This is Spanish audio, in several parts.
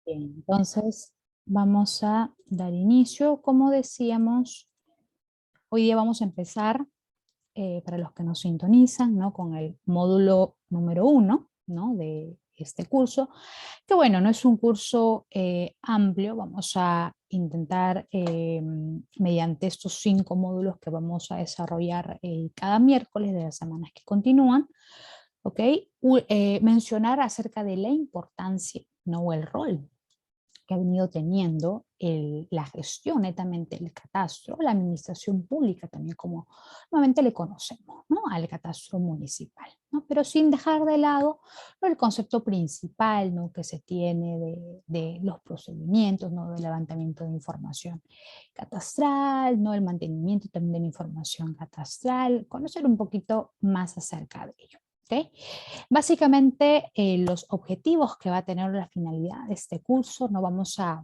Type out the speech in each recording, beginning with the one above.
Bien, entonces vamos a dar inicio. Como decíamos, hoy día vamos a empezar, para los que nos sintonizan, ¿no? Con el módulo número 1, ¿no? De este curso, que bueno, no es un curso amplio, vamos a intentar, mediante estos 5 módulos que vamos a desarrollar cada miércoles de las semanas que continúan, ¿ok? Mencionar acerca de la importancia, ¿no? O el rol que ha venido teniendo la gestión netamente del catastro, la administración pública también como nuevamente le conocemos, ¿no? Al catastro municipal, ¿no? Pero sin dejar de lado, ¿no? El concepto principal, ¿no? Que se tiene de los procedimientos, ¿no? Del levantamiento de información catastral, ¿no? El mantenimiento también de la información catastral, conocer un poquito más acerca de ello. ¿Okay? Básicamente, los objetivos que va a tener la finalidad de este curso, no vamos a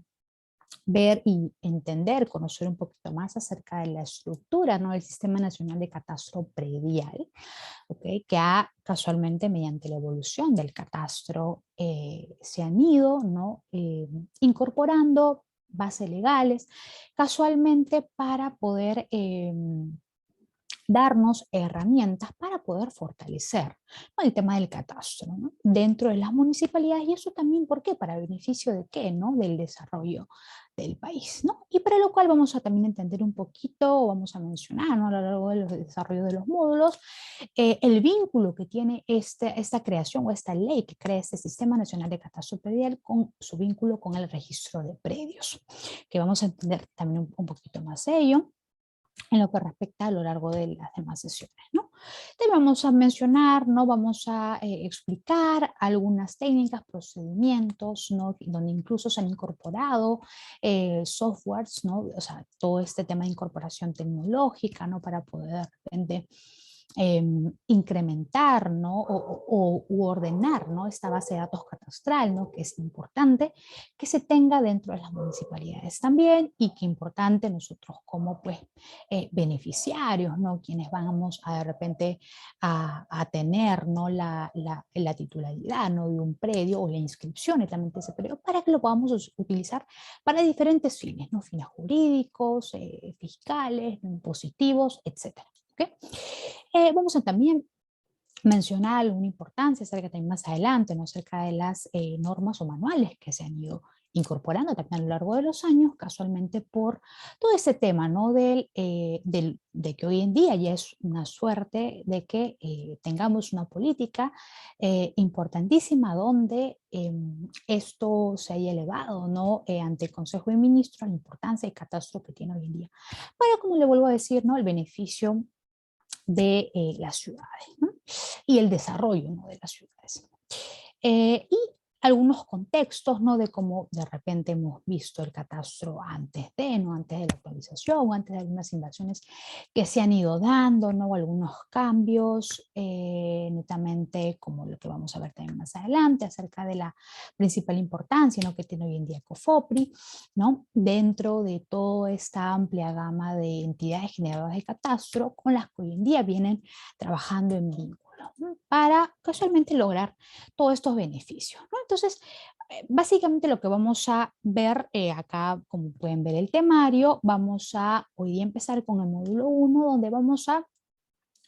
ver y entender, conocer un poquito más acerca de la estructura, ¿no? Del Sistema Nacional de Catastro Predial, ¿okay? Que ha casualmente mediante la evolución del catastro se han ido, ¿no? Incorporando bases legales, casualmente para poder darnos herramientas para poder fortalecer, ¿no? El tema del catastro, ¿no? Dentro de las municipalidades, y eso también, ¿por qué? Para beneficio de qué, ¿no? Del desarrollo del país, ¿no? Y para lo cual vamos a también entender un poquito, vamos a mencionar, ¿no? A lo largo del desarrollo de los módulos, el vínculo que tiene esta creación o esta ley que crea este Sistema Nacional de Catastro Predial con su vínculo con el registro de predios, que vamos a entender también un poquito más ello en lo que respecta a lo largo de las demás sesiones, ¿no? Te vamos a mencionar, ¿no? Vamos a explicar algunas técnicas, procedimientos, ¿no? Donde incluso se han incorporado softwares, ¿no? O sea, todo este tema de incorporación tecnológica, ¿no? Para poder de repente incrementar, ¿no? U ordenar, ¿no? Esta base de datos catastral, ¿no? Que es importante que se tenga dentro de las municipalidades también, y que importante nosotros como pues beneficiarios, ¿no? Quienes vamos a de repente a tener, ¿no? La titularidad, ¿no? De un predio o la inscripción netamente de ese predio, para que lo podamos utilizar para diferentes fines, ¿no? Fines jurídicos, fiscales, impositivos, etcétera. ¿Okay? Vamos a también mencionar alguna importancia acerca también más adelante, ¿no? Acerca de las normas o manuales que se han ido incorporando también a lo largo de los años, casualmente por todo ese tema, ¿no? De que hoy en día ya es una suerte de que tengamos una política importantísima donde esto se haya elevado, ¿no? Ante el Consejo de Ministros, la importancia y catastro que tiene hoy en día. Para, como le vuelvo a decir, ¿no? El beneficio de las ciudades, ¿no? Y el desarrollo, ¿no? De las ciudades. Y algunos contextos, ¿no? De cómo de repente hemos visto el catastro antes de, ¿no? Antes de la actualización, antes de algunas inversiones que se han ido dando, ¿no? Algunos cambios, netamente como lo que vamos a ver también más adelante, acerca de la principal importancia, ¿no? Que tiene hoy en día COFOPRI, ¿no? Dentro de toda esta amplia gama de entidades generadoras de catastro con las que hoy en día vienen trabajando en vínculo, ¿no? Para casualmente lograr todos estos beneficios, ¿no? Entonces, básicamente lo que vamos a ver acá, como pueden ver el temario, vamos a hoy día empezar con el módulo 1, donde vamos a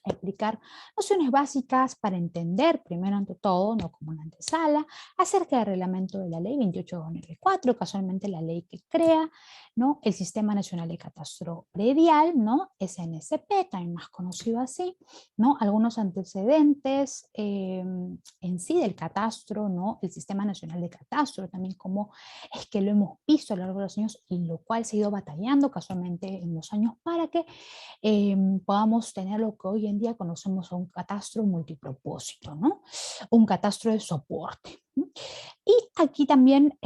explicar nociones básicas para entender, primero ante todo, no como una antesala, acerca del reglamento de la ley 28/2004, casualmente la ley que crea, ¿no? El Sistema Nacional de Catastro Predial, ¿no? SNCP, también más conocido así, ¿no? Algunos antecedentes en sí del catastro, ¿no? El Sistema Nacional de Catastro, también como es que lo hemos visto a lo largo de los años y lo cual se ha ido batallando casualmente en los años para que podamos tener lo que hoy en día conocemos a un catastro multipropósito, ¿no? Un catastro de soporte. ¿No? Y aquí también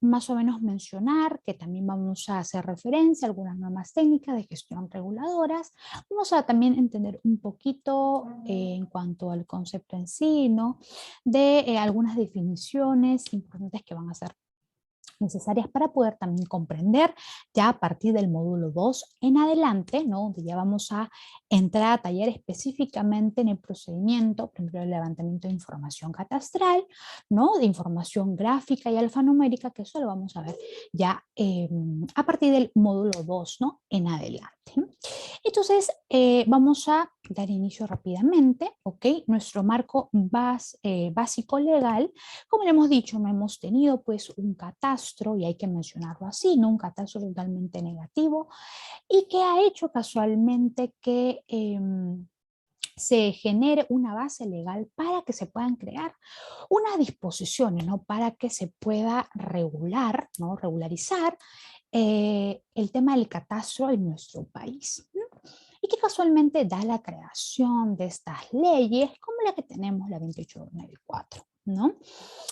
más o menos mencionar que también vamos a hacer referencia a algunas normas técnicas de gestión reguladoras. Vamos a también entender un poquito en cuanto al concepto en sí, ¿no? De algunas definiciones importantes que van a ser necesarias para poder también comprender ya a partir del módulo 2 en adelante, ¿no? Donde ya vamos a entrar a tallar específicamente en el procedimiento, primero el levantamiento de información catastral, ¿no? De información gráfica y alfanumérica, que eso lo vamos a ver ya a partir del módulo 2, ¿no? En adelante. Entonces, vamos a dar inicio rápidamente, ¿ok? Nuestro marco básico legal, como le hemos dicho, no hemos tenido pues un catastro, y hay que mencionarlo así, ¿no? Un catastro totalmente negativo, y que ha hecho casualmente que se genere una base legal para que se puedan crear unas disposiciones, ¿no? Para que se pueda regular, ¿no? Regularizar el tema del catastro en nuestro país, ¿no? Y que casualmente da la creación de estas leyes, como la que tenemos, la 2894, ¿no?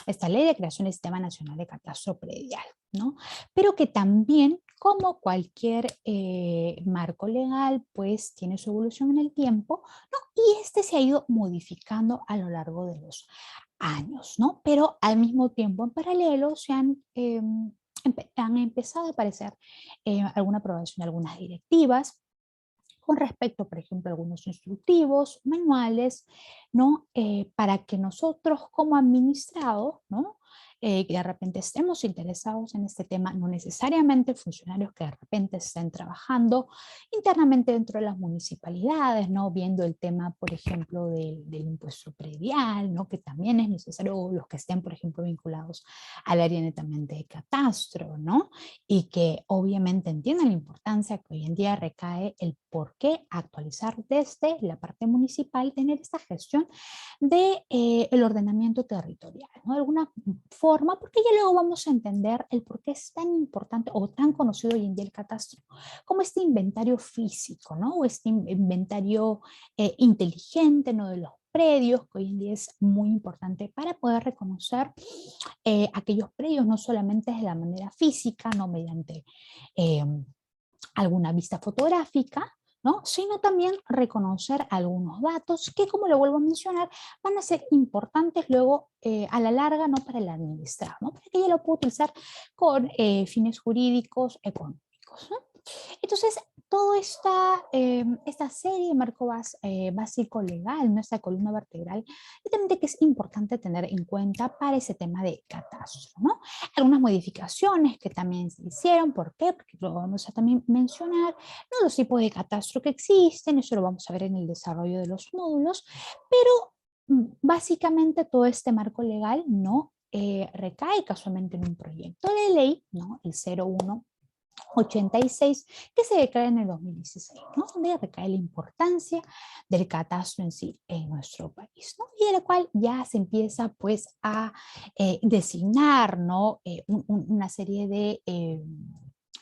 Esta ley de creación del Sistema Nacional de Catastro Predial, ¿no? Pero que también, como cualquier marco legal, pues tiene su evolución en el tiempo, ¿no? Y este se ha ido modificando a lo largo de los años, ¿no? Pero al mismo tiempo, en paralelo, han empezado a aparecer alguna aprobación de algunas directivas con respecto, por ejemplo, a algunos instructivos, manuales, ¿no? Para que nosotros como administrados, ¿no? Que de repente estemos interesados en este tema, no necesariamente funcionarios que de repente estén trabajando internamente dentro de las municipalidades, ¿no? Viendo el tema, por ejemplo, del impuesto predial, ¿no? Que también es necesario, o los que estén, por ejemplo, vinculados al área netamente de catastro, ¿no? Y que obviamente entiendan la importancia que hoy en día recae el por qué actualizar desde la parte municipal, tener esta gestión de el ordenamiento territorial, ¿no? De alguna forma, porque ya luego vamos a entender el por qué es tan importante o tan conocido hoy en día el catastro como este inventario físico, ¿no? O este inventario inteligente, ¿no? De los predios, que hoy en día es muy importante para poder reconocer aquellos predios, no solamente de la manera física, no mediante eh, alguna vista fotográfica, ¿no? Sino también reconocer algunos datos que, como lo vuelvo a mencionar, van a ser importantes luego a la larga, ¿no? Para el administrador, ¿no? Para que ella lo pueda utilizar con fines jurídicos, económicos, ¿no? Entonces, toda esta serie de marco básico legal, nuestra columna vertebral, es también que es importante tener en cuenta para ese tema de catastro, ¿no? Algunas modificaciones que también se hicieron, ¿por qué? Porque lo vamos a también mencionar, ¿no? Los tipos de catastro que existen, eso lo vamos a ver en el desarrollo de los módulos, pero básicamente todo este marco legal no recae casualmente en un proyecto de ley, ¿no? El 0186, que se declara en el 2016, ¿no? Donde recae la importancia del catastro en sí en nuestro país, ¿no? Y de la cual ya se empieza pues a designar, ¿no? Una serie de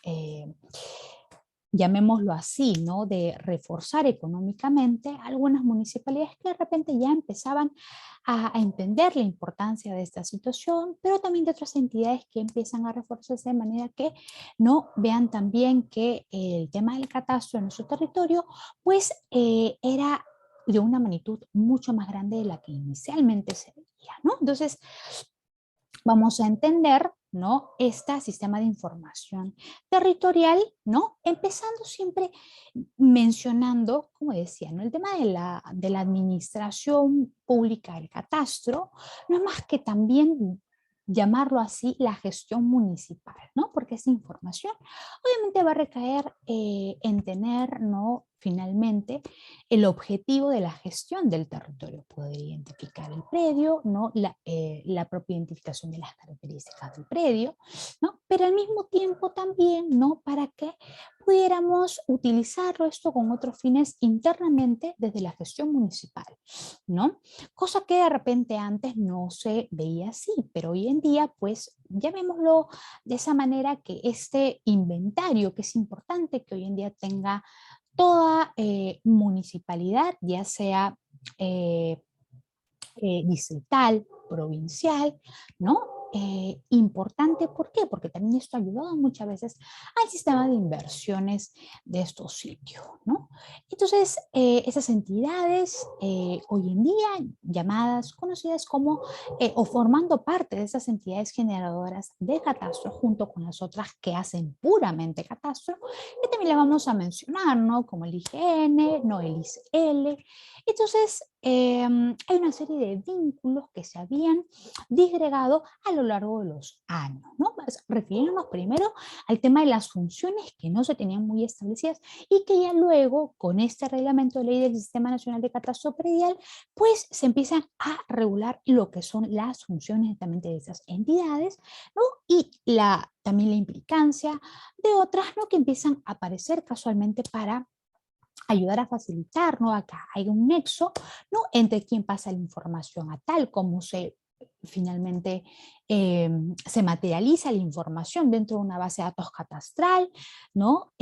eh, llamémoslo así, ¿no? De reforzar económicamente algunas municipalidades que de repente ya empezaban a entender la importancia de esta situación, pero también de otras entidades que empiezan a reforzarse de manera que no vean también que el tema del catastro en nuestro territorio, pues era de una magnitud mucho más grande de la que inicialmente se veía, ¿no? Entonces, vamos a entender, ¿no? Este sistema de información territorial, ¿no? Empezando siempre mencionando, como decía, ¿no? El tema de la administración pública del catastro, no es más que también llamarlo así la gestión municipal, ¿no? Porque esa información obviamente va a recaer en tener, ¿no? Finalmente, el objetivo de la gestión del territorio, poder identificar el predio, ¿no? La propia identificación de las características del predio, ¿no? Pero al mismo tiempo también, ¿no? Para que pudiéramos utilizarlo esto con otros fines internamente desde la gestión municipal, ¿no? Cosa que de repente antes no se veía así, pero hoy en día, pues, llamémoslo de esa manera, que este inventario, que es importante que hoy en día tenga toda municipalidad, ya sea distrital, provincial, ¿no? importante. ¿Por qué? Porque también esto ha ayudado muchas veces al sistema de inversiones de estos sitios, ¿no? Entonces, esas entidades hoy en día llamadas, conocidas como, o formando parte de esas entidades generadoras de catastro, junto con las otras que hacen puramente catastro, que también las vamos a mencionar, ¿no? Como el IGN, ¿no? El ISL. Entonces, hay una serie de vínculos que se habían disgregado a lo largo de los años, ¿no? Refiriéndonos primero al tema de las funciones que no se tenían muy establecidas y que ya luego, con este reglamento de ley del Sistema Nacional de Catastro Predial, pues se empiezan a regular lo que son las funciones netamente de esas entidades, ¿no? Y también la implicancia de otras, ¿no? Que empiezan a aparecer casualmente para ayudar a facilitar, ¿no? Acá hay un nexo, ¿no? Entre quien pasa la información a tal como finalmente se materializa la información dentro de una base de datos catastral, ¿no?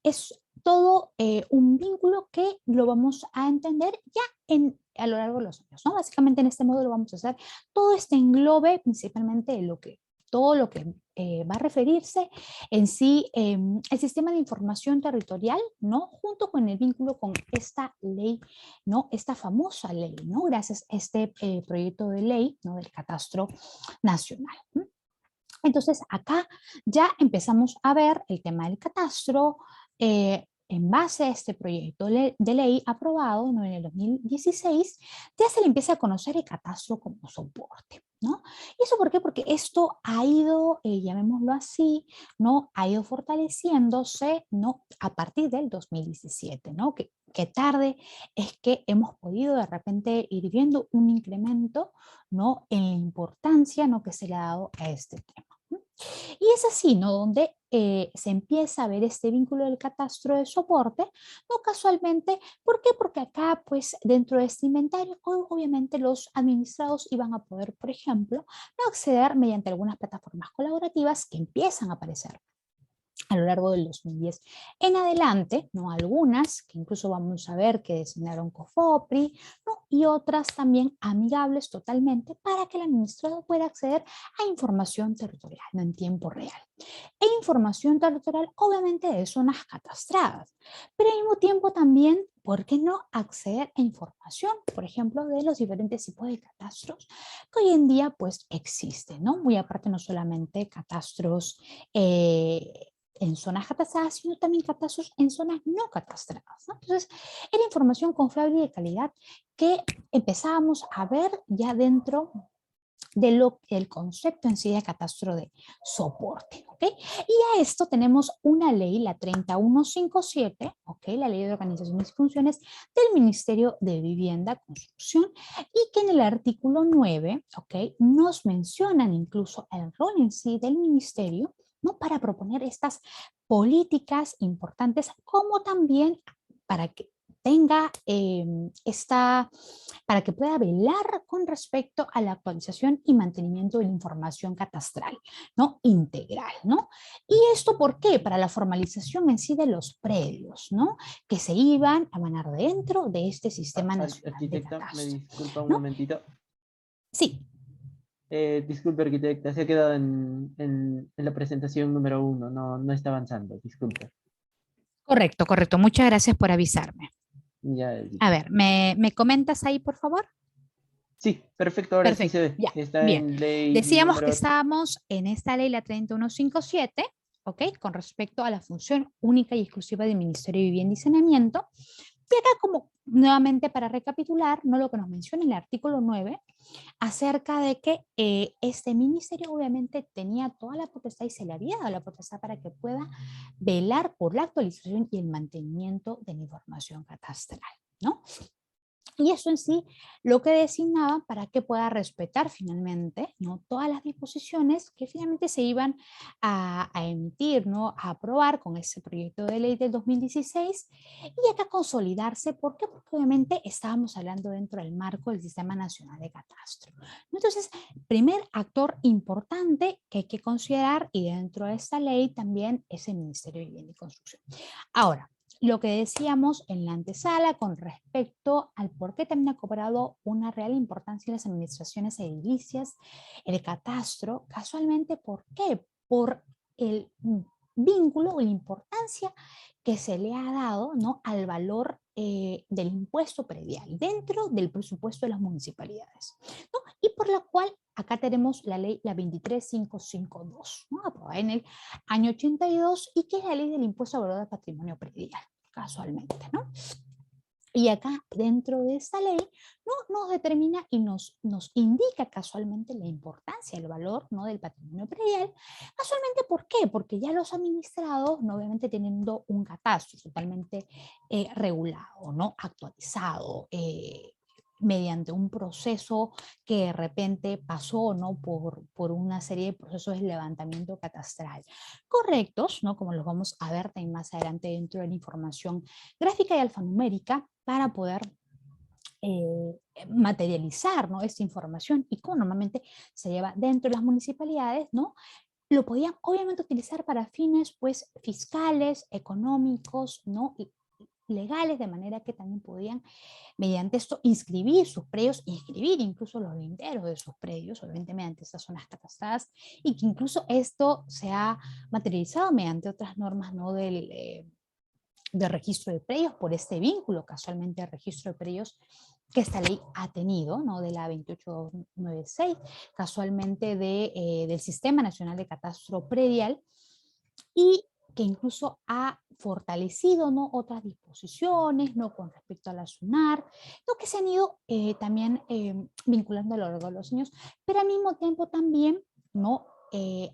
Es todo un vínculo que lo vamos a entender ya a lo largo de los años, ¿no? Básicamente en este módulo vamos a hacer todo este englobe principalmente de todo lo que va a referirse en sí el sistema de información territorial, ¿no? Junto con el vínculo con esta ley, ¿no? Esta famosa ley, ¿no? Gracias a este proyecto de ley, ¿no? Del catastro nacional. Entonces acá ya empezamos a ver el tema del catastro en base a este proyecto de ley aprobado, ¿no? En el 2016, ya se le empieza a conocer el catastro como soporte, ¿no? ¿Y eso por qué? Porque esto ha ido, llamémoslo así, ¿no? Ha ido fortaleciéndose, ¿no? A partir del 2017, ¿no? Que tarde es que hemos podido de repente ir viendo un incremento, ¿no? En la importancia, ¿no? Que se le ha dado a este tema. Y es así, ¿no? Donde se empieza a ver este vínculo del catastro de soporte, no casualmente. ¿Por qué? Porque acá, pues, dentro de este inventario, obviamente los administrados iban a poder, por ejemplo, no acceder mediante algunas plataformas colaborativas que empiezan a aparecer a lo largo del 2010 en adelante, ¿no? Algunas que incluso vamos a ver que designaron COFOPRI, ¿no? Y otras también amigables totalmente para que el administrador pueda acceder a información territorial, ¿no? En tiempo real. E información territorial obviamente de zonas catastradas, pero al mismo tiempo también, ¿por qué no acceder a información, por ejemplo, de los diferentes tipos de catastros que hoy en día pues existen, ¿no? Muy aparte no solamente catastros en zonas catastradas, sino también catastros en zonas no catastradas, ¿no? Entonces, era información confiable y de calidad que empezábamos a ver ya dentro del concepto en sí de catastro de soporte, ¿ok? Y a esto tenemos una ley, la 3157, ¿ok? La Ley de Organizaciones y Funciones del Ministerio de Vivienda, Construcción, y que en el artículo 9, ¿ok? Nos mencionan incluso el rol en sí del ministerio, ¿no? Para proponer estas políticas importantes, como también para que tenga para que pueda velar con respecto a la actualización y mantenimiento de la información catastral, ¿no? Integral, ¿no? ¿Y esto por qué? Para la formalización en sí de los predios, ¿no? Que se iban a manar dentro de este Sistema Nacional de Arquitecta, me Catastro, disculpa un ¿no? momentito. Sí, Disculpe, arquitecta, se ha quedado en la presentación número 1, no está avanzando, disculpe. correcto, correcto. Muchas gracias por avisarme. Ya, A ver, ¿me comentas ahí, por favor? sí, perfecto, ahora sí se Perfecto, ve. ya, Está bien. en ley Decíamos que número... estábamos en esta ley, la 3157, ¿ok? Con respecto a la función única y exclusiva del Ministerio de Vivienda y Saneamiento. Y acá, como nuevamente para recapitular, ¿no? Lo que nos menciona el artículo 9, acerca de que este ministerio obviamente tenía toda la potestad y se le había dado la potestad para que pueda velar por la actualización y el mantenimiento de la información catastral, ¿no? Y eso en sí lo que designaba para que pueda respetar finalmente, ¿no? Todas las disposiciones que finalmente se iban a emitir, ¿no? A aprobar con ese proyecto de ley del 2016 y acá consolidarse. ¿Por qué? Porque obviamente estábamos hablando dentro del marco del Sistema Nacional de Catastro. Entonces, primer actor importante que hay que considerar y dentro de esta ley también es el Ministerio de Vivienda y Construcción. Ahora, lo que decíamos en la antesala con respecto al por qué también ha cobrado una real importancia en las administraciones edilicias, el catastro, casualmente, ¿por qué? Por el vínculo o la importancia que se le ha dado, ¿no?, al valor del impuesto predial dentro del presupuesto de las municipalidades, ¿no? Y por la cual acá tenemos la ley, la 23552, ¿no?, aprobada en el año 82, y que es la ley del impuesto a valor del patrimonio predial, casualmente, ¿no? Y acá, dentro de esta ley, ¿no?, nos determina y nos indica casualmente la importancia, el valor, ¿no?, del patrimonio predial. Casualmente, ¿por qué? Porque ya los administrados, ¿no?, obviamente teniendo un catastro totalmente regulado, ¿no?, actualizado, mediante un proceso que de repente pasó, ¿no?, por una serie de procesos de levantamiento catastral correctos, ¿no?, como los vamos a ver también más adelante dentro de la información gráfica y alfanumérica, para poder materializar, ¿no?, esta información, y como normalmente se lleva dentro de las municipalidades, ¿no?, lo podían obviamente utilizar para fines, pues, fiscales, económicos, ¿no?, y legales, de manera que también podían, mediante esto, inscribir sus predios, inscribir incluso los linderos de sus predios, obviamente mediante estas zonas catastradas, y que incluso esto se ha materializado mediante otras normas, ¿no?, de registro de predios, por este vínculo casualmente de registro de predios que esta ley ha tenido, ¿no?, de la 28296, casualmente del Sistema Nacional de Catastro Predial, y que incluso ha fortalecido, ¿no?, otras disposiciones, ¿no?, con respecto a la SUNAR, lo que se han ido también vinculando a lo largo de los años, pero al mismo tiempo también, ¿no?,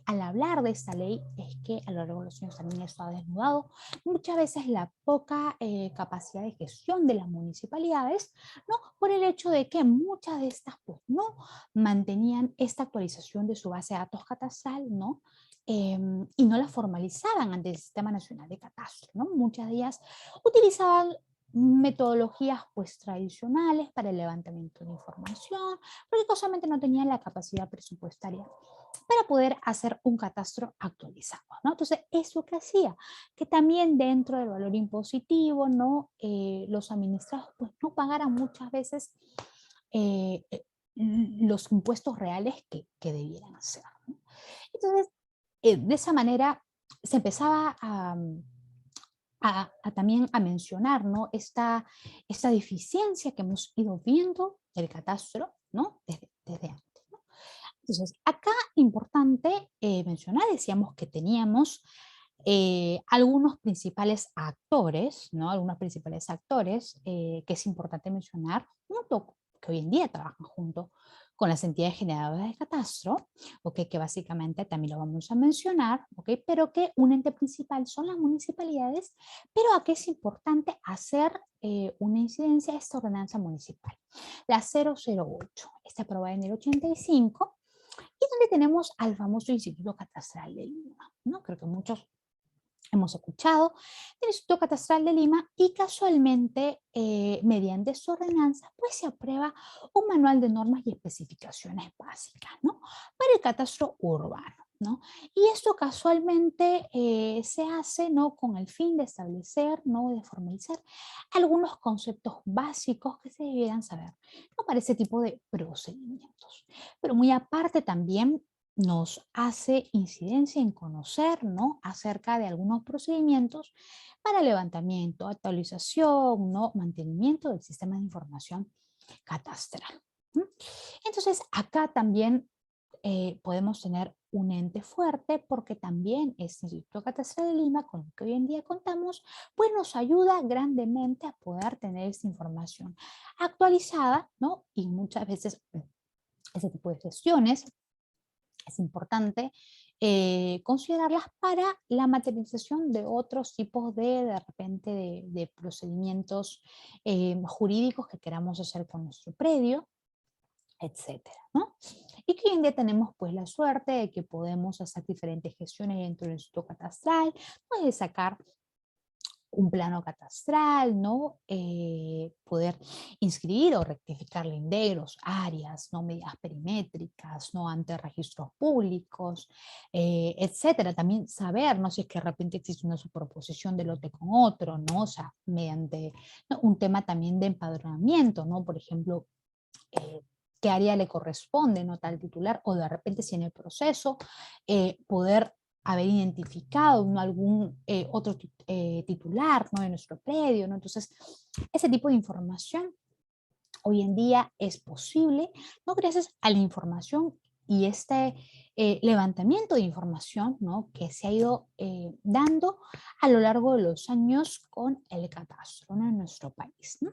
al hablar de esta ley, es que a lo largo de los años también esto ha desnudado muchas veces la poca capacidad de gestión de las municipalidades, ¿no?, por el hecho de que muchas de estas, pues, no mantenían esta actualización de su base de datos catastral, ¿no?, y no la formalizaban ante el Sistema Nacional de Catastro, ¿no? Muchas de ellas utilizaban metodologías, pues, tradicionales para el levantamiento de información, porque casualmente no tenían la capacidad presupuestaria para poder hacer un catastro actualizado, ¿no? Entonces, ¿eso qué hacía? Que también dentro del valor impositivo, ¿no?, los administrados, pues, no pagaran muchas veces eh, eh, los impuestos reales que debieran hacer, ¿no? Entonces, de esa manera se empezaba también a mencionar, ¿no?, esta deficiencia que hemos ido viendo del catastro, ¿no?, desde antes, ¿no? Entonces, acá importante mencionar, decíamos que teníamos algunos principales actores, ¿no?, algunos principales actores que es importante mencionar, junto, que hoy en día trabajan junto con las entidades generadoras de catastro, ¿ok?, que básicamente también lo vamos a mencionar, ¿ok?, pero que un ente principal son las municipalidades, pero aquí es importante hacer una incidencia a esta ordenanza municipal, la 008, está aprobada en el 85, y donde tenemos al famoso Instituto Catastral de Lima, ¿no? Creo que muchos hemos escuchado del Instituto Catastral de Lima, y casualmente, mediante su ordenanza, pues se aprueba un manual de normas y especificaciones básicas, ¿no?, para el catastro urbano, ¿no? Y esto casualmente se hace, ¿no?, con el fin de establecer, ¿no?, de formalizar algunos conceptos básicos que se debieran saber, ¿no?, para ese tipo de procedimientos. Pero muy aparte también nos hace incidencia en conocer, ¿no?, acerca de algunos procedimientos para levantamiento, actualización, ¿no?, mantenimiento del sistema de información catastral. ¿M? Entonces, acá también podemos tener un ente fuerte, porque también este Instituto Catastral de Lima, con el que hoy en día contamos, pues nos ayuda grandemente a poder tener esta información actualizada, ¿no?, y muchas veces ese tipo de gestiones es importante considerarlas para la materialización de otros tipos de repente, de procedimientos jurídicos que queramos hacer con nuestro predio, etcétera, ¿no? Y que hoy en día tenemos, pues, la suerte de que podemos hacer diferentes gestiones dentro del Instituto Catastral, pues de sacar un plano catastral, ¿no? Poder inscribir o rectificar linderos, áreas, ¿no? Medidas perimétricas, ¿no? Ante registros públicos, etcétera. También saber, ¿no? Si es que de repente existe una superposición de lote con otro, ¿no? O sea, mediante, ¿no? Un tema también de empadronamiento, ¿no? Por ejemplo, qué área le corresponde, ¿no? Tal titular, o de repente si en el proceso poder haber identificado, ¿no? Algún otro titular, ¿no? De nuestro predio, ¿no? Entonces, ese tipo de información hoy en día es posible, ¿no? Gracias a la información y este levantamiento de información, ¿no? Que se ha ido dando a lo largo de los años con el catastro, ¿no? En nuestro país, ¿no?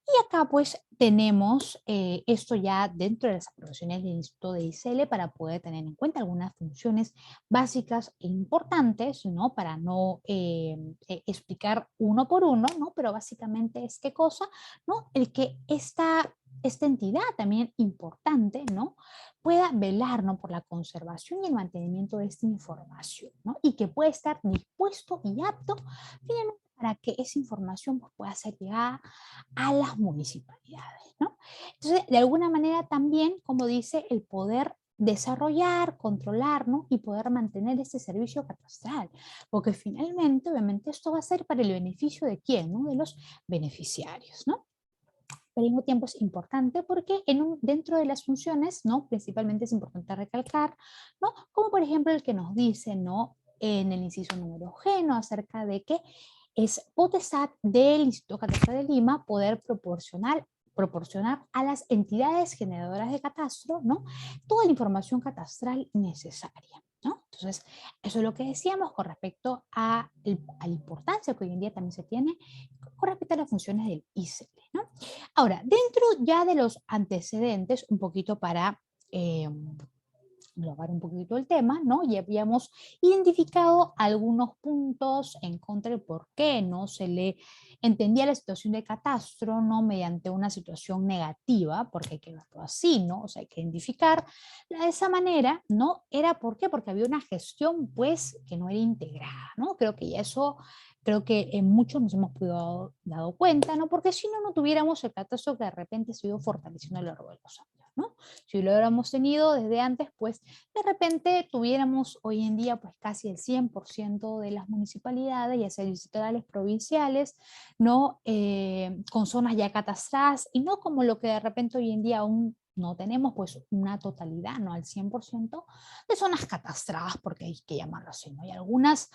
Y acá pues tenemos esto ya dentro de las aprobaciones del Instituto de ICL para poder tener en cuenta algunas funciones básicas e importantes, ¿no? Para no explicar uno por uno, ¿no? Pero básicamente es qué cosa, ¿no? El que esta entidad también importante, ¿no? Pueda velar, ¿no? Por la conservación y el mantenimiento de esta información, ¿no? Y que pueda estar dispuesto y apto finalmente para que esa información pues, pueda ser llegada a las municipalidades, ¿no? Entonces, de alguna manera también, como dice, el poder desarrollar, controlar, ¿no? Y poder mantener ese servicio catastral, porque finalmente, obviamente, esto va a ser para el beneficio de quién, ¿no? De los beneficiarios, ¿no? Pero al mismo tiempo es importante porque dentro de las funciones, ¿no? Principalmente es importante recalcar, ¿no? Como por ejemplo el que nos dice, ¿no? En el inciso número G, ¿no? Acerca de que es potestad del Instituto Catastral de Lima poder proporcionar a las entidades generadoras de catastro, ¿no? Toda la información catastral necesaria, ¿no? Entonces, eso es lo que decíamos con respecto a la importancia que hoy en día también se tiene con respecto a las funciones del ICL, ¿no? Ahora, dentro ya de los antecedentes, un poquito para englobar un poquito el tema, ¿no? Ya habíamos identificado algunos puntos en contra del por qué no se le entendía la situación de catastro, ¿no? Mediante una situación negativa, porque hay que verlo así, ¿no? O sea, hay que identificar de esa manera, ¿no? ¿Era por qué? Porque había una gestión, pues, que no era integrada, ¿no? Creo que ya eso, creo que en muchos nos hemos podido dado cuenta, ¿no? Porque si no, no tuviéramos el catastro que de repente se ha ido fortaleciendo a lo largo de los años, ¿no? Si lo hubiéramos tenido desde antes, pues de repente tuviéramos hoy en día pues casi el 100% de las municipalidades, ya sea distritales, provinciales, ¿no? Con zonas ya catastradas y no como lo que de repente hoy en día aún no tenemos pues una totalidad, no al 100% de zonas catastradas, porque hay que llamarlo así, ¿no? Hay algunas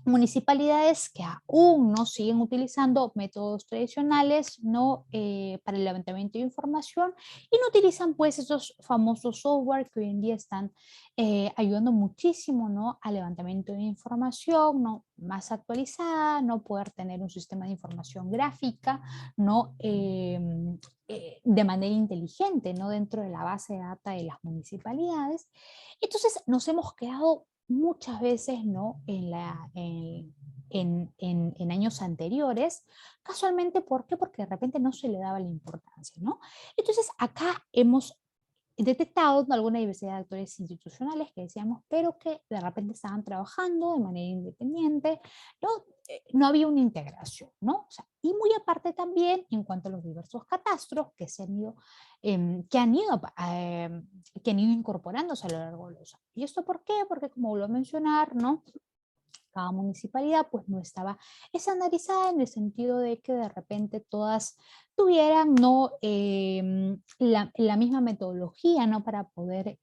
municipalidades que aún no siguen utilizando métodos tradicionales, ¿no? Para el levantamiento de información y no utilizan pues esos famosos software que hoy en día están ayudando muchísimo, ¿no? Al levantamiento de información, ¿no? Más actualizada, no poder tener un sistema de información gráfica, ¿no? De manera inteligente, ¿no? Dentro de la base de datos de las municipalidades. Entonces nos hemos quedado muchas veces, ¿no? En años anteriores, casualmente, ¿por qué? Porque de repente no se le daba la importancia, ¿no? Entonces, acá hemos detectado alguna diversidad de actores institucionales que decíamos, pero que de repente estaban trabajando de manera independiente, ¿no? No había una integración, ¿no? O sea, y muy aparte también en cuanto a los diversos catastros que se han ido, que han ido incorporándose a lo largo de los años. ¿Y esto por qué? Porque como vuelvo a mencionar, ¿no? Cada municipalidad pues no estaba estandarizada en el sentido de que de repente todas tuvieran ¿no? La misma metodología ¿no? Para poder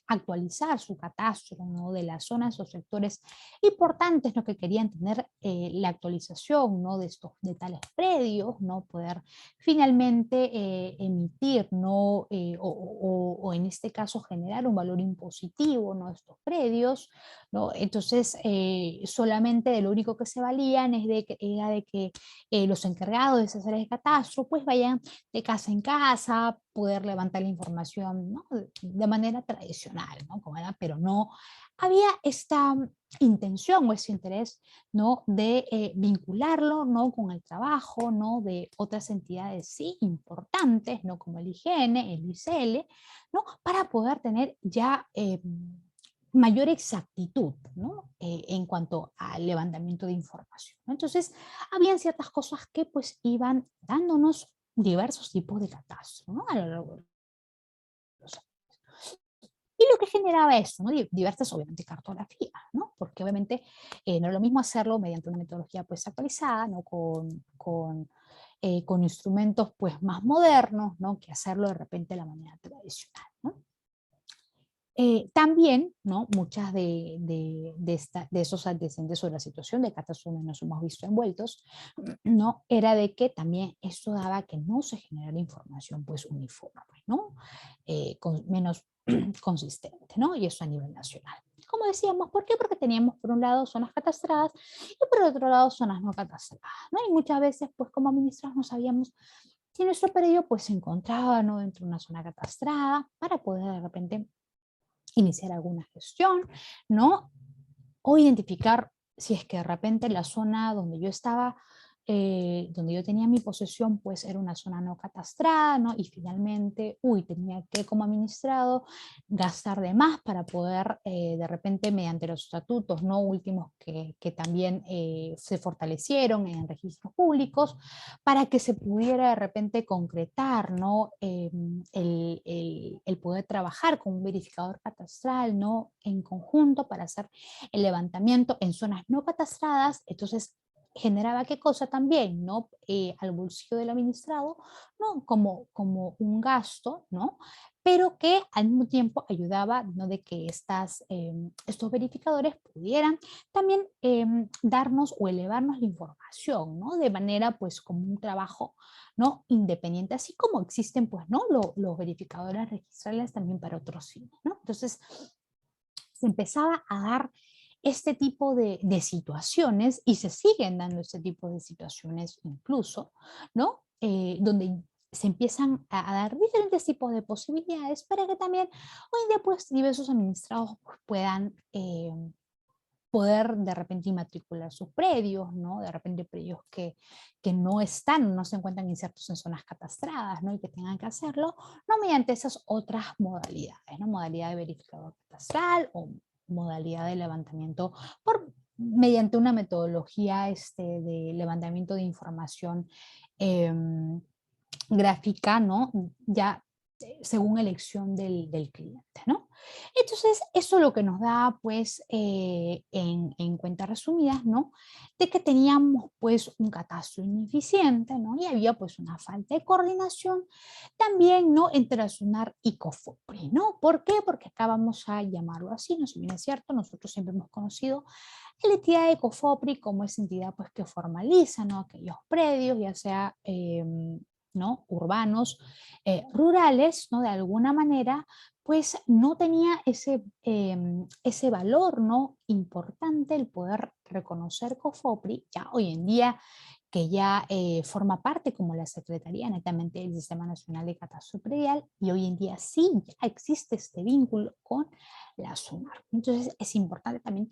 actualizar su catastro ¿no? de las zonas o sectores importantes ¿no? que querían tener la actualización ¿no? de estos de tales predios, ¿no? Poder finalmente emitir ¿no? O en este caso generar un valor impositivo ¿no? de estos predios, ¿no? Entonces, solamente de lo único que se valían era de que los encargados de esas áreas de catastro pues vayan de casa en casa, poder levantar la información ¿no? De manera tradicional, ¿no? Como era, pero no había esta intención o ese interés ¿no? de vincularlo ¿no? con el trabajo ¿no? de otras entidades sí importantes, ¿no? Como el IGN, el ICL, ¿no? Para poder tener ya mayor exactitud, ¿no? En cuanto al levantamiento de información, ¿no? Entonces, habían ciertas cosas que pues iban dándonos diversos tipos de catastro, ¿no? A lo largo de los años. Y lo que generaba eso, ¿no? Diversas, obviamente, cartografías, ¿no? Porque obviamente no es lo mismo hacerlo mediante una metodología pues actualizada, ¿no? Con instrumentos pues más modernos, ¿no? Que hacerlo de repente de la manera tradicional, ¿no? También, ¿no? Muchas de esos antecedentes sobre la situación de catástrofe nos hemos visto envueltos, ¿no? Era de que también esto daba que no se generara información pues uniforme, ¿no? Menos consistente, ¿no? Y eso a nivel nacional. Como decíamos, ¿por qué? Porque teníamos por un lado zonas catastradas y por otro lado zonas no catastradas, ¿no? Y muchas veces, pues como administradores no sabíamos si nuestro predio pues se encontraba, ¿no? Dentro de una zona catastrada para poder de repente iniciar alguna gestión, ¿no? O identificar si es que de repente la zona donde yo estaba, donde yo tenía mi posesión, pues era una zona no catastrada, ¿no? Y finalmente, tenía que como administrado gastar de más para poder de repente mediante los estatutos, ¿no? Últimos que también se fortalecieron en registros públicos, para que se pudiera de repente concretar, ¿no? El poder trabajar con un verificador catastral, ¿no? En conjunto para hacer el levantamiento en zonas no catastradas. Entonces generaba qué cosa también, ¿no? Al bolsillo del administrado, ¿no? Como un gasto, ¿no? Pero que al mismo tiempo ayudaba, ¿no? De que estos verificadores pudieran también darnos o elevarnos la información, ¿no? De manera pues como un trabajo, ¿no? Independiente, así como existen pues, ¿no? Los verificadores registrales también para otros fines, ¿no? Entonces se empezaba a dar este tipo de situaciones y se siguen dando este tipo de situaciones incluso, ¿no? Donde se empiezan a dar diferentes tipos de posibilidades para que también hoy en día pues diversos administrados pues, puedan poder de repente inmatricular sus predios, ¿no? De repente predios que no se encuentran insertos en zonas catastradas, ¿no? Y que tengan que hacerlo, no mediante esas otras modalidades, ¿no? Modalidad de verificador catastral o modalidad de levantamiento mediante una metodología de levantamiento de información gráfica, ¿no? Ya según elección del cliente, ¿no? Entonces, eso lo que nos da, pues, en cuentas resumidas, ¿no? De que teníamos, pues, un catastro ineficiente, ¿no? Y había, pues, una falta de coordinación también, ¿no? Entre SUNAR y COFOPRI, ¿no? ¿Por qué? Porque acá vamos a llamarlo así, no sé si bien es cierto, nosotros siempre hemos conocido a la entidad de COFOPRI como esa entidad, pues, que formaliza, ¿no? Aquellos predios, ya sea ¿no? Urbanos, rurales, ¿no? De alguna manera, pues no tenía ese valor, ¿no? Importante el poder reconocer COFOPRI, ya hoy en día que ya forma parte como la Secretaría netamente del Sistema Nacional de Catastro Predial, y hoy en día sí, ya existe este vínculo con la SUNAR. Entonces es importante también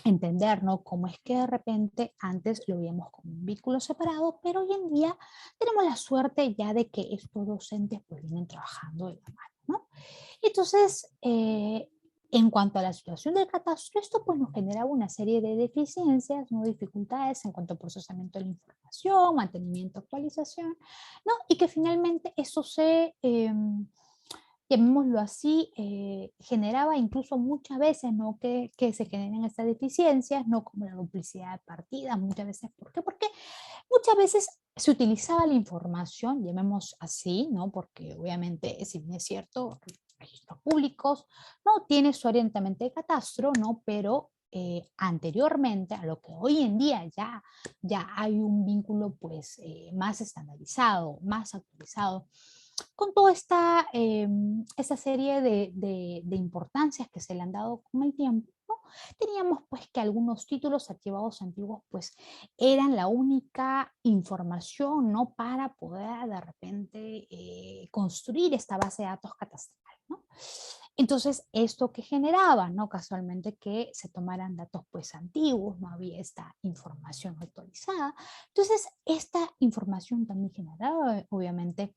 entender, ¿no? Cómo es que de repente antes lo veíamos como un vínculo separado, pero hoy en día tenemos la suerte ya de que estos docentes pues vienen trabajando de la mano, ¿no? Entonces, en cuanto a la situación del catastro, esto pues nos generaba una serie de deficiencias, ¿no? Dificultades en cuanto al procesamiento de la información, mantenimiento, actualización, ¿no? Y que finalmente eso llamémoslo así, generaba incluso muchas veces, ¿no? Que se generen estas deficiencias, ¿no? Como la duplicidad de partidas, muchas veces. ¿Por qué? Porque muchas veces se utilizaba la información, llamemos así, ¿no? Porque obviamente, si bien es cierto, registros públicos, ¿no? Tiene su orientamiento de catastro, ¿no? Pero anteriormente a lo que hoy en día ya hay un vínculo pues más estandarizado, más actualizado, con toda esta serie de importancias que se le han dado con el tiempo, ¿no? Teníamos pues que algunos títulos archivados antiguos pues eran la única información, ¿no? Para poder de repente construir esta base de datos catastral, ¿no? Entonces, esto que generaba, ¿no? Casualmente que se tomaran datos pues antiguos, no había esta información actualizada. Entonces, esta información también generaba, obviamente,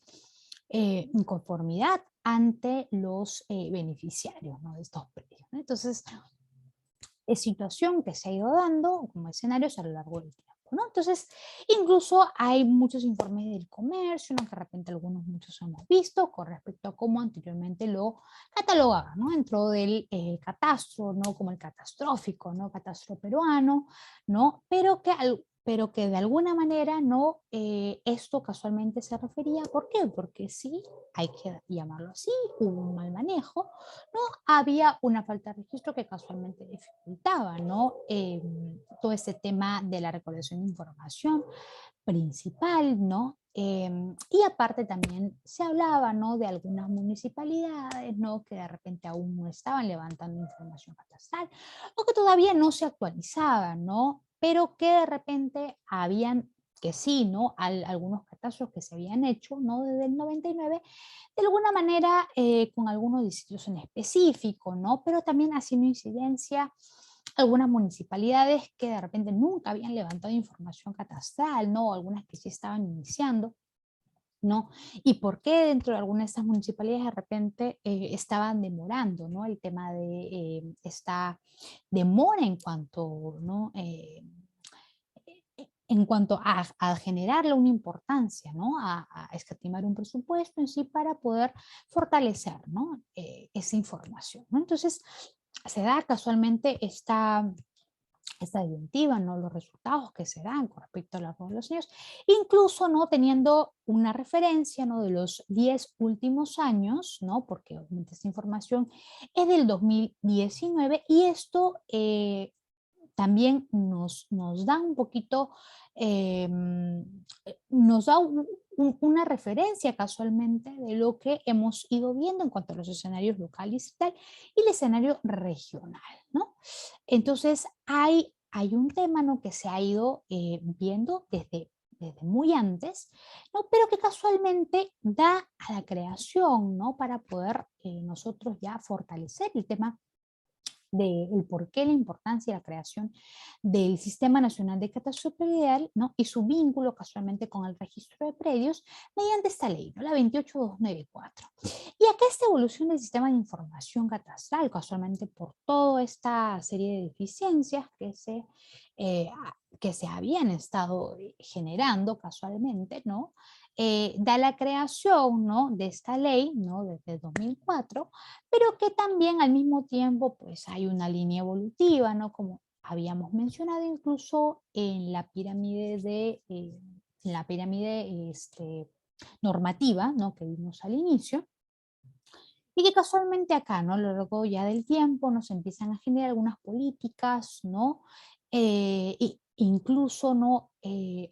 inconformidad ante los beneficiarios, ¿no?, de estos predios, ¿no? Entonces, es situación que se ha ido dando como escenarios a lo largo del tiempo, ¿no? Entonces, incluso hay muchos informes del comercio, ¿no?, que de repente muchos hemos visto con respecto a cómo anteriormente lo catalogaban, ¿no?, dentro del catastro, ¿no?, como el catastrófico, ¿no?, catastro peruano, ¿no?, pero que de alguna manera no, esto casualmente se refería. ¿Por qué? Porque sí, hay que llamarlo así, hubo un mal manejo, ¿no? Había una falta de registro que casualmente dificultaba, ¿no?, todo este tema de la recolección de información principal, ¿no? Y aparte también se hablaba, ¿no?, de algunas municipalidades, ¿no?, que de repente aún no estaban levantando información catastral o que todavía no se actualizaban, ¿no? Pero que de repente habían, que sí, ¿no?, algunos catastros que se habían hecho, ¿no?, desde el 99, de alguna manera con algunos distritos en específico, ¿no? Pero también haciendo incidencia algunas municipalidades que de repente nunca habían levantado información catastral, ¿no? Algunas que sí estaban iniciando, ¿no? Y por qué dentro de algunas de estas municipalidades de repente estaban demorando, ¿no? El tema de esta demora en cuanto, ¿no?, en cuanto a generarle una importancia, ¿no?, a escatimar un presupuesto en sí para poder fortalecer, ¿no?, esa información, ¿no? Entonces, se da casualmente esta disyuntiva, ¿no?, los resultados que se dan con respecto a la de los niños, incluso, ¿no?, teniendo una referencia, ¿no?, de los 10 últimos años, ¿no?, porque obviamente esta información es del 2019 y esto también nos da un poquito, nos da una referencia casualmente de lo que hemos ido viendo en cuanto a los escenarios locales y tal, y el escenario regional, ¿no? Entonces, hay un tema, ¿no?, que se ha ido viendo desde muy antes, ¿no?, pero que casualmente da a la creación, ¿no?, para poder nosotros ya fortalecer el tema del por qué la importancia de la creación del Sistema Nacional de Catastro Predial, ¿no?, y su vínculo casualmente con el registro de predios mediante esta ley, ¿no?, la 28294. Y acá esta evolución del sistema de información catastral, casualmente por toda esta serie de deficiencias que se habían estado generando casualmente, ¿no?, da la creación, ¿no?, de esta ley, ¿no?, desde 2004, pero que también al mismo tiempo pues hay una línea evolutiva, ¿no?, como habíamos mencionado incluso en la pirámide normativa, ¿no?, que vimos al inicio, y que casualmente acá, ¿no?, a lo largo ya del tiempo nos empiezan a generar algunas políticas, ¿no?, incluso, ¿no?,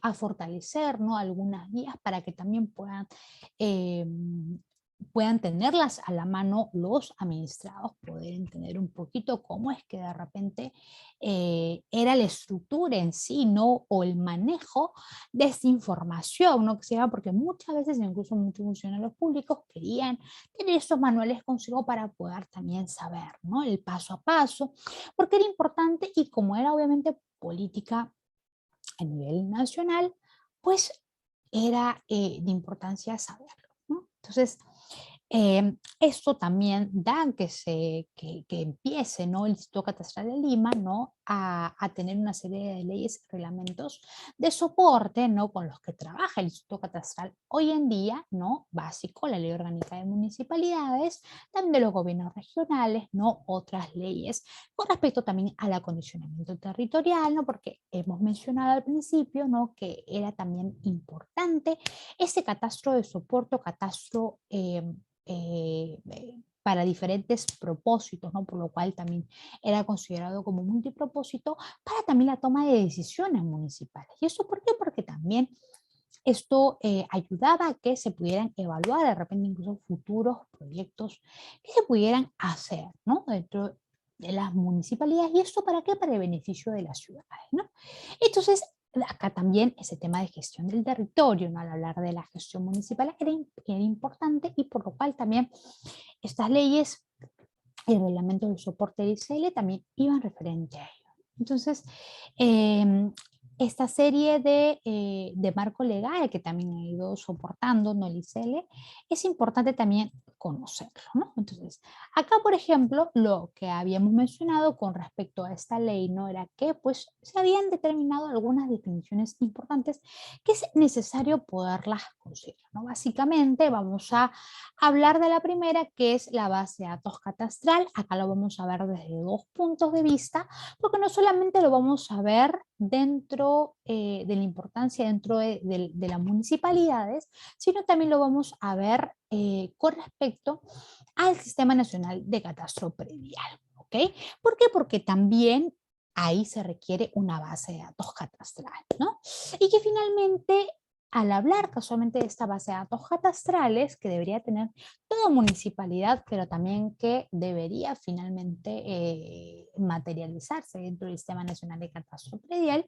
a fortalecer, ¿no?, algunas guías para que también puedan tenerlas a la mano los administrados, poder entender un poquito cómo es que de repente era la estructura en sí, ¿no?, o el manejo de esta información, ¿no?, que se llama, porque muchas veces incluso muchos funcionarios públicos querían tener estos manuales consigo para poder también saber, ¿no?, el paso a paso, porque era importante y como era obviamente política a nivel nacional, pues era de importancia saberlo, ¿no? Entonces, esto también da que empiece, ¿no?, el Instituto Catastral de Lima, ¿no?, a tener una serie de leyes y reglamentos de soporte, ¿no?, con los que trabaja el Instituto Catastral hoy en día, ¿no?, básico, la Ley Orgánica de Municipalidades, también de los gobiernos regionales, ¿no?, otras leyes con respecto también al acondicionamiento territorial, ¿no?, porque hemos mencionado al principio, ¿no?, que era también importante ese catastro de soporte o catastro para diferentes propósitos, ¿no?, por lo cual también era considerado como multipropósito para también la toma de decisiones municipales. ¿Y eso por qué? Porque también esto ayudaba a que se pudieran evaluar de repente incluso futuros proyectos que se pudieran hacer, ¿no?, dentro de las municipalidades. ¿Y esto para qué? Para el beneficio de las ciudades, ¿no? Entonces, acá también ese tema de gestión del territorio, ¿no?, al hablar de la gestión municipal era importante y por lo cual también estas leyes y el reglamento del soporte de ICL también iban referente a ello. Entonces, esta serie de marco legal que también ha ido soportando, ¿no?, el ICL, es importante también conocerlo, ¿no? Entonces, acá, por ejemplo, lo que habíamos mencionado con respecto a esta ley, ¿no?, era que pues se habían determinado algunas definiciones importantes que es necesario poderlas considerar, ¿no? Básicamente vamos a hablar de la primera, que es la base de datos catastral. Acá lo vamos a ver desde dos puntos de vista, porque no solamente lo vamos a ver dentro de la importancia dentro de las municipalidades, sino también lo vamos a ver con respecto al Sistema Nacional de Catastro Predial. ¿Ok? ¿Por qué? Porque también ahí se requiere una base de datos catastral, ¿no? Y que finalmente, al hablar casualmente de esta base de datos catastrales que debería tener toda municipalidad, pero también que debería finalmente materializarse dentro del Sistema Nacional de Catastro Predial,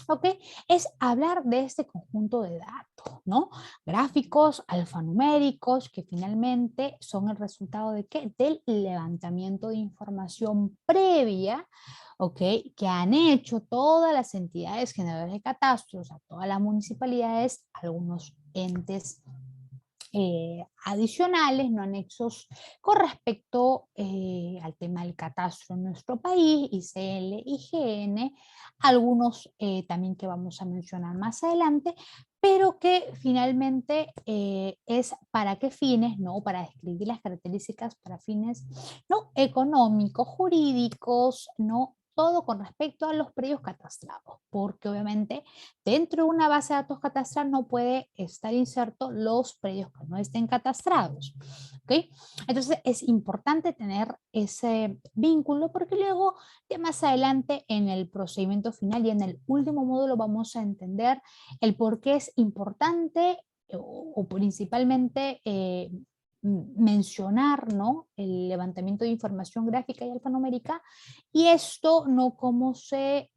¿ok? Es hablar de este conjunto de datos, ¿no? Gráficos alfanuméricos que finalmente son el resultado de ¿qué? Del levantamiento de información previa, ¿ok? Que han hecho todas las entidades generadoras de catastros, o sea, todas las municipalidades, algunos entes adicionales, no anexos, con respecto al tema del catastro en nuestro país, ICL, IGN, algunos también que vamos a mencionar más adelante, pero que finalmente es para qué fines, ¿no? Para describir las características para fines no económicos, jurídicos, ¿no? Todo con respecto a los predios catastrados, porque obviamente dentro de una base de datos catastral no puede estar inserto los predios que no estén catastrados. ¿Ok? Entonces es importante tener ese vínculo porque luego de más adelante en el procedimiento final y en el último módulo vamos a entender el por qué es importante o principalmente mencionar, ¿no?, el levantamiento de información gráfica y alfanumérica, y esto no cómo se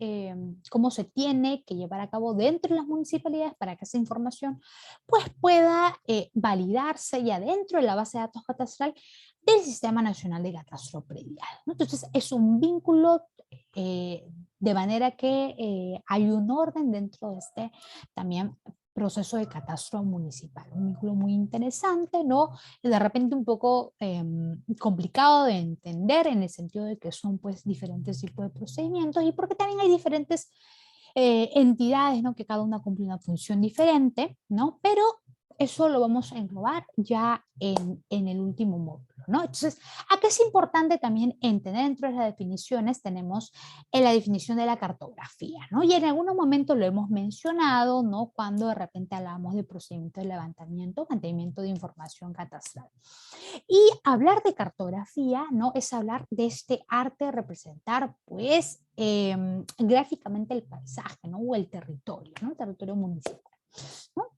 tiene que llevar a cabo dentro de las municipalidades para que esa información pues, pueda validarse ya dentro de la base de datos catastral del Sistema Nacional de Catastro Predial, ¿no? Entonces es un vínculo de manera que hay un orden dentro de este también proceso de catastro municipal, un vínculo muy interesante, ¿no? De repente un poco complicado de entender en el sentido de que son pues diferentes tipos de procedimientos y porque también hay diferentes entidades, ¿no? Que cada una cumple una función diferente, ¿no? Pero eso lo vamos a englobar ya en el último módulo, ¿no? Entonces, acá es importante también entender dentro de las definiciones, tenemos la definición de la cartografía, ¿no? Y en algunos momentos lo hemos mencionado, ¿no? Cuando de repente hablamos de procedimiento de levantamiento, mantenimiento de información catastral. Y hablar de cartografía, ¿no? Es hablar de este arte de representar, pues, gráficamente el paisaje, ¿no? O el territorio, ¿no? El territorio municipal, ¿no?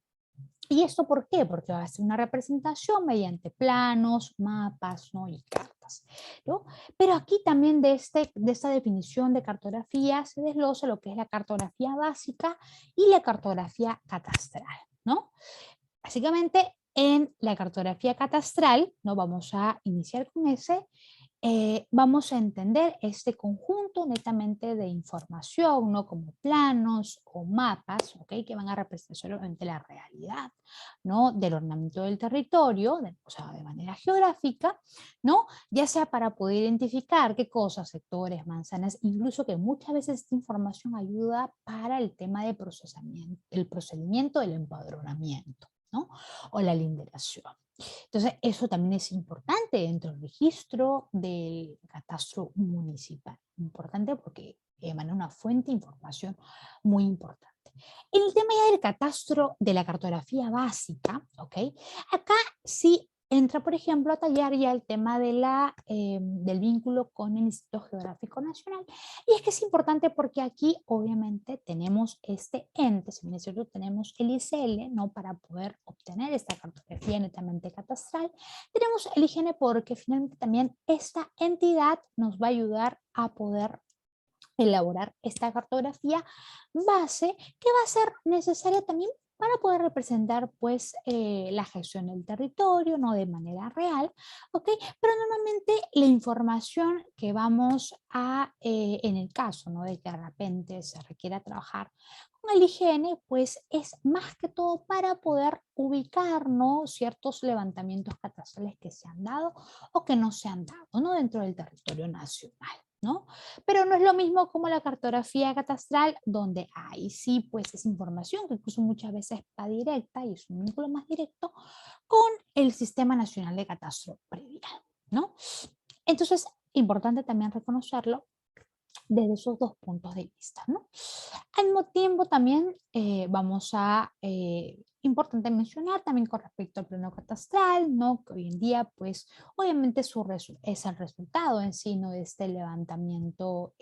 ¿Y esto por qué? Porque va a ser una representación mediante planos, mapas, ¿no? Y cartas, ¿no? Pero aquí también de esta definición de cartografía se desglosa lo que es la cartografía básica y la cartografía catastral, ¿no? Básicamente, en la cartografía catastral, ¿no? Vamos a iniciar con ese, vamos a entender este conjunto netamente de información, ¿no? Como planos o mapas, ¿ok? Que van a representar solamente la realidad, ¿no? Del ordenamiento del territorio, o sea, de manera geográfica, ¿no? Ya sea para poder identificar qué cosas, sectores, manzanas, incluso que muchas veces esta información ayuda para el tema de procesamiento, el procedimiento del empadronamiento, ¿no? O la linderación. Entonces, eso también es importante dentro del registro del catastro municipal. Importante porque emana una fuente de información muy importante. En el tema ya del catastro de la cartografía básica, ¿ok? Acá sí entra, por ejemplo, a tallar ya el tema del vínculo con el Instituto Geográfico Nacional. Y es que es importante porque aquí obviamente tenemos este ente, si bien es cierto, tenemos el ICL, ¿no? Para poder obtener esta cartografía netamente catastral. Tenemos el IGN porque finalmente también esta entidad nos va a ayudar a poder elaborar esta cartografía base que va a ser necesaria también para poder representar pues la gestión del territorio, ¿no? De manera real, ¿ok? Pero normalmente la información que vamos a, en el caso, ¿no? De que de repente se requiera trabajar con el IGN, pues es más que todo para poder ubicar, ¿no? Ciertos levantamientos catastrales que se han dado o que no se han dado, ¿no? Dentro del territorio nacional, ¿no? Pero no es lo mismo como la cartografía catastral, donde ahí sí, pues es información que incluso muchas veces va directa y es un vínculo más directo con el Sistema Nacional de Catastro Predial, ¿no? Entonces, importante también reconocerlo desde esos dos puntos de vista, ¿no? Al mismo tiempo también vamos a, importante mencionar también con respecto al plano catastral, ¿no? Que hoy en día, pues, obviamente es el resultado en sí, ¿no? De este levantamiento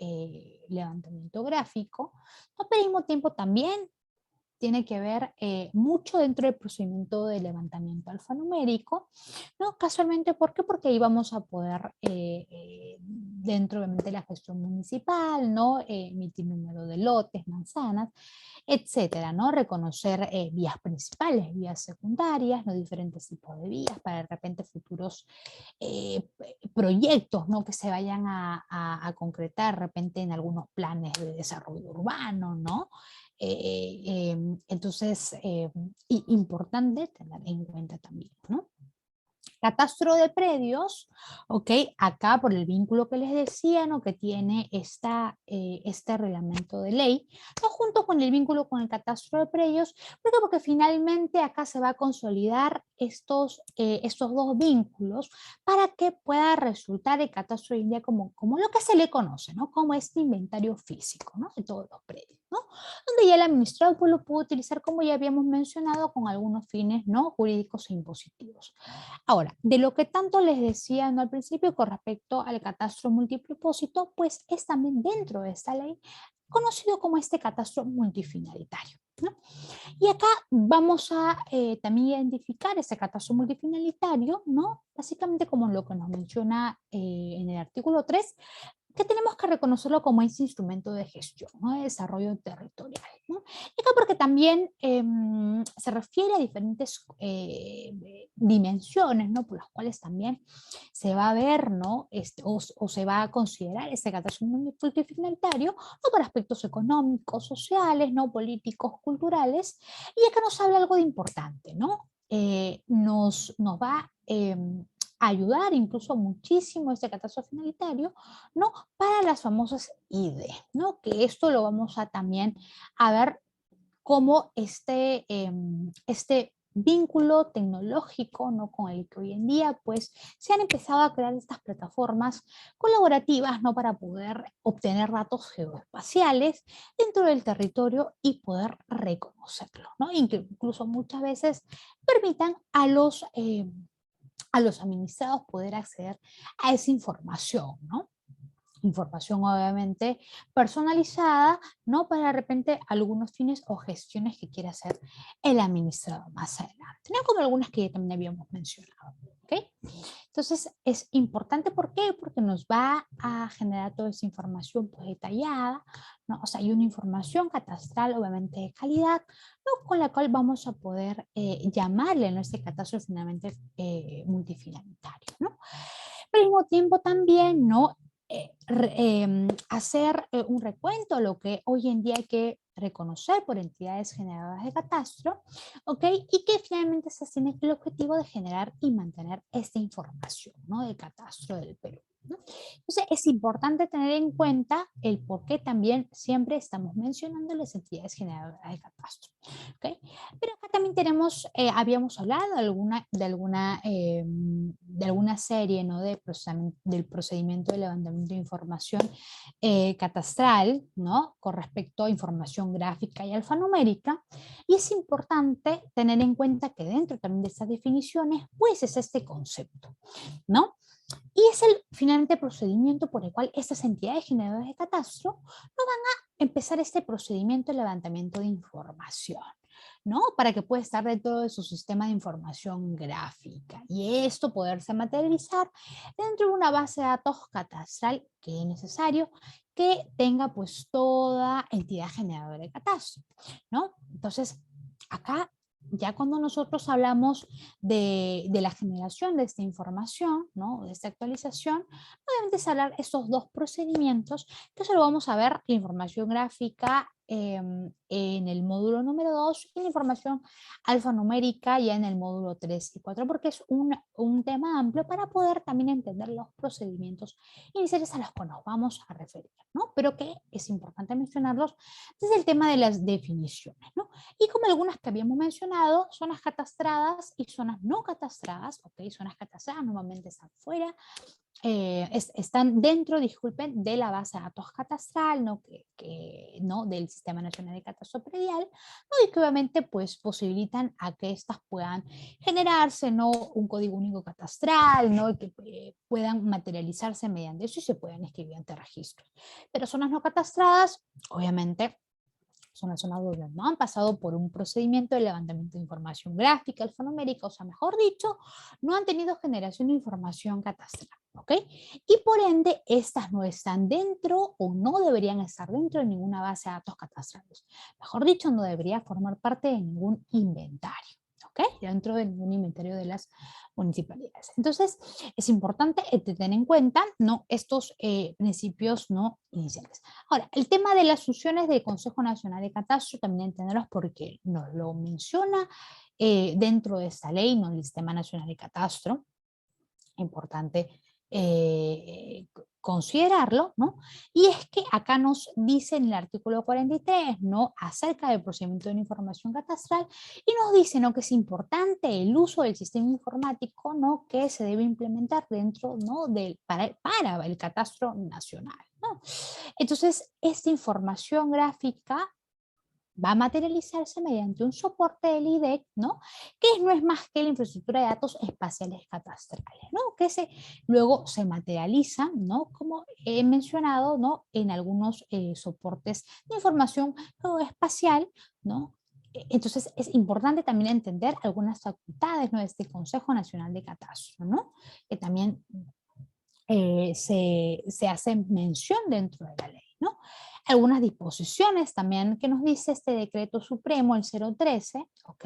gráfico, ¿no? Pero al mismo tiempo también tiene que ver mucho dentro del procedimiento de levantamiento alfanumérico, ¿no? Casualmente, ¿por qué? Porque ahí vamos a poder, dentro obviamente de la gestión municipal, ¿no? Emitir número de lotes, manzanas, etcétera, ¿no? Reconocer vías principales, vías secundarias, ¿no? Diferentes tipos de vías para de repente futuros proyectos, ¿no? Que se vayan a concretar de repente en algunos planes de desarrollo urbano, ¿no? Entonces, importante tener en cuenta también, ¿no? Catastro de predios, ¿ok? Acá por el vínculo que les decía, ¿no? Que tiene este reglamento de ley, ¿no? Junto con el vínculo con el catastro de predios, ¿por qué? Porque finalmente acá se va a consolidar estos dos vínculos para que pueda resultar el catastro hoy en día como lo que se le conoce, ¿no? Como este inventario físico, ¿no? De todos los predios, ¿no? Donde ya el administrador pues, lo puede utilizar, como ya habíamos mencionado, con algunos fines, ¿no? Jurídicos e impositivos. Ahora, de lo que tanto les decía, ¿no? Al principio con respecto al catastro multipropósito, pues es también dentro de esta ley conocido como este catastro multifinalitario, ¿no? Y acá vamos a también identificar ese catastro multifinalitario, ¿no? Básicamente como lo que nos menciona en el artículo 3, que tenemos que reconocerlo como ese instrumento de gestión, ¿no? De desarrollo territorial, ¿no? Y acá porque también se refiere a diferentes dimensiones, ¿no? Por las cuales también se va a ver, ¿no? O se va a considerar este catastro multifinalitario, ¿no? Para aspectos económicos, sociales, ¿no? Políticos, culturales. Y acá nos habla algo de importante, ¿no? Nos va ayudar incluso muchísimo este catastro finalitario, ¿no? Para las famosas IDE, ¿no? Que esto lo vamos a también a ver como este vínculo tecnológico, ¿no? Con el que hoy en día pues se han empezado a crear estas plataformas colaborativas, ¿no? Para poder obtener datos geoespaciales dentro del territorio y poder reconocerlo, ¿no? Incluso muchas veces permitan a los administrados poder acceder a esa información, ¿no? Información obviamente personalizada, ¿no? Para de repente algunos fines o gestiones que quiera hacer el administrador más adelante, ¿no? Como algunas que ya también habíamos mencionado, ¿ok? Entonces es importante, ¿por qué? Porque nos va a generar toda esa información pues, detallada, ¿no? O sea, hay una información catastral obviamente de calidad, ¿no? Con la cual vamos a poder llamarle, ¿no? Este catastro finalmente multifinalitario, ¿no? Pero al mismo tiempo también, ¿no? Hacer un recuento de lo que hoy en día hay que reconocer por entidades generadoras de catastro, ¿ok? Y que finalmente se tiene el objetivo de generar y mantener esta información, ¿no? Del catastro del Perú, ¿no? Entonces es importante tener en cuenta el por qué también siempre estamos mencionando las entidades generadoras de catastro, ¿ok? Pero acá también tenemos, habíamos hablado de alguna serie, ¿no? Del procedimiento de levantamiento de información catastral, ¿no? Con respecto a información gráfica y alfanumérica. Y es importante tener en cuenta que dentro también de estas definiciones, pues es este concepto, ¿no? Y es el finalmente procedimiento por el cual estas entidades generadoras de catastro no van a empezar este procedimiento de levantamiento de información, ¿no? Para que pueda estar dentro de su sistema de información gráfica y esto poderse materializar dentro de una base de datos catastral que es necesario que tenga pues toda entidad generadora de catastro, ¿no? Entonces, acá, ya cuando nosotros hablamos de la generación de esta información, ¿no? De esta actualización, obviamente es hablar estos dos procedimientos, que eso lo vamos a ver, la información gráfica en el módulo número 2 y la información alfanumérica ya en el módulo 3 y 4, porque es un tema amplio para poder también entender los procedimientos iniciales a los que nos vamos a referir, ¿no? Pero que es importante mencionarlos desde el tema de las definiciones, ¿no? Y como algunas que habíamos mencionado, zonas catastradas y zonas no catastradas, ¿ok? Zonas catastradas normalmente están fuera, están dentro, disculpen, de la base de datos catastral, ¿no? ¿no? Del Sistema Nacional de Catastro Predial, ¿no? Y que obviamente pues posibilitan a que éstas puedan generarse, ¿no? Un código único catastral, ¿no? Y que puedan materializarse mediante eso y se puedan escribir ante registros. Pero zonas no catastradas, obviamente, son las zonas donde no han pasado por un procedimiento de levantamiento de información gráfica, alfanumérica, o sea, mejor dicho, no han tenido generación de información catastral, ¿ok? Y por ende, estas no están dentro o no deberían estar dentro de ninguna base de datos catastrales. Mejor dicho, no debería formar parte de ningún inventario, ¿ok? Dentro de ningún inventario de las municipalidades. Entonces, es importante tener en cuenta, ¿no? Estos principios no iniciales. Ahora, el tema de las funciones del Consejo Nacional de Catastro también entenderlos porque nos lo menciona dentro de esta ley, ¿no? El Sistema Nacional de Catastro. Importante considerarlo, ¿no? Y es que acá nos dice en el artículo 43, ¿no? Acerca del procedimiento de la información catastral y nos dice, ¿no? Que es importante el uso del sistema informático, ¿no? Que se debe implementar dentro, ¿no? Para el catastro nacional, ¿no? Entonces, esta información gráfica va a materializarse mediante un soporte del IDEC, ¿no? Que no es más que la infraestructura de datos espaciales catastrales, ¿no? Que luego se materializan, ¿no? Como he mencionado, ¿no? En algunos soportes de información espacial, ¿no? Entonces es importante también entender algunas facultades, ¿no? De este Consejo Nacional de Catastro, ¿no? Que también se hace mención dentro de la ley, ¿no? Algunas disposiciones también que nos dice este decreto supremo, el 013, ¿ok?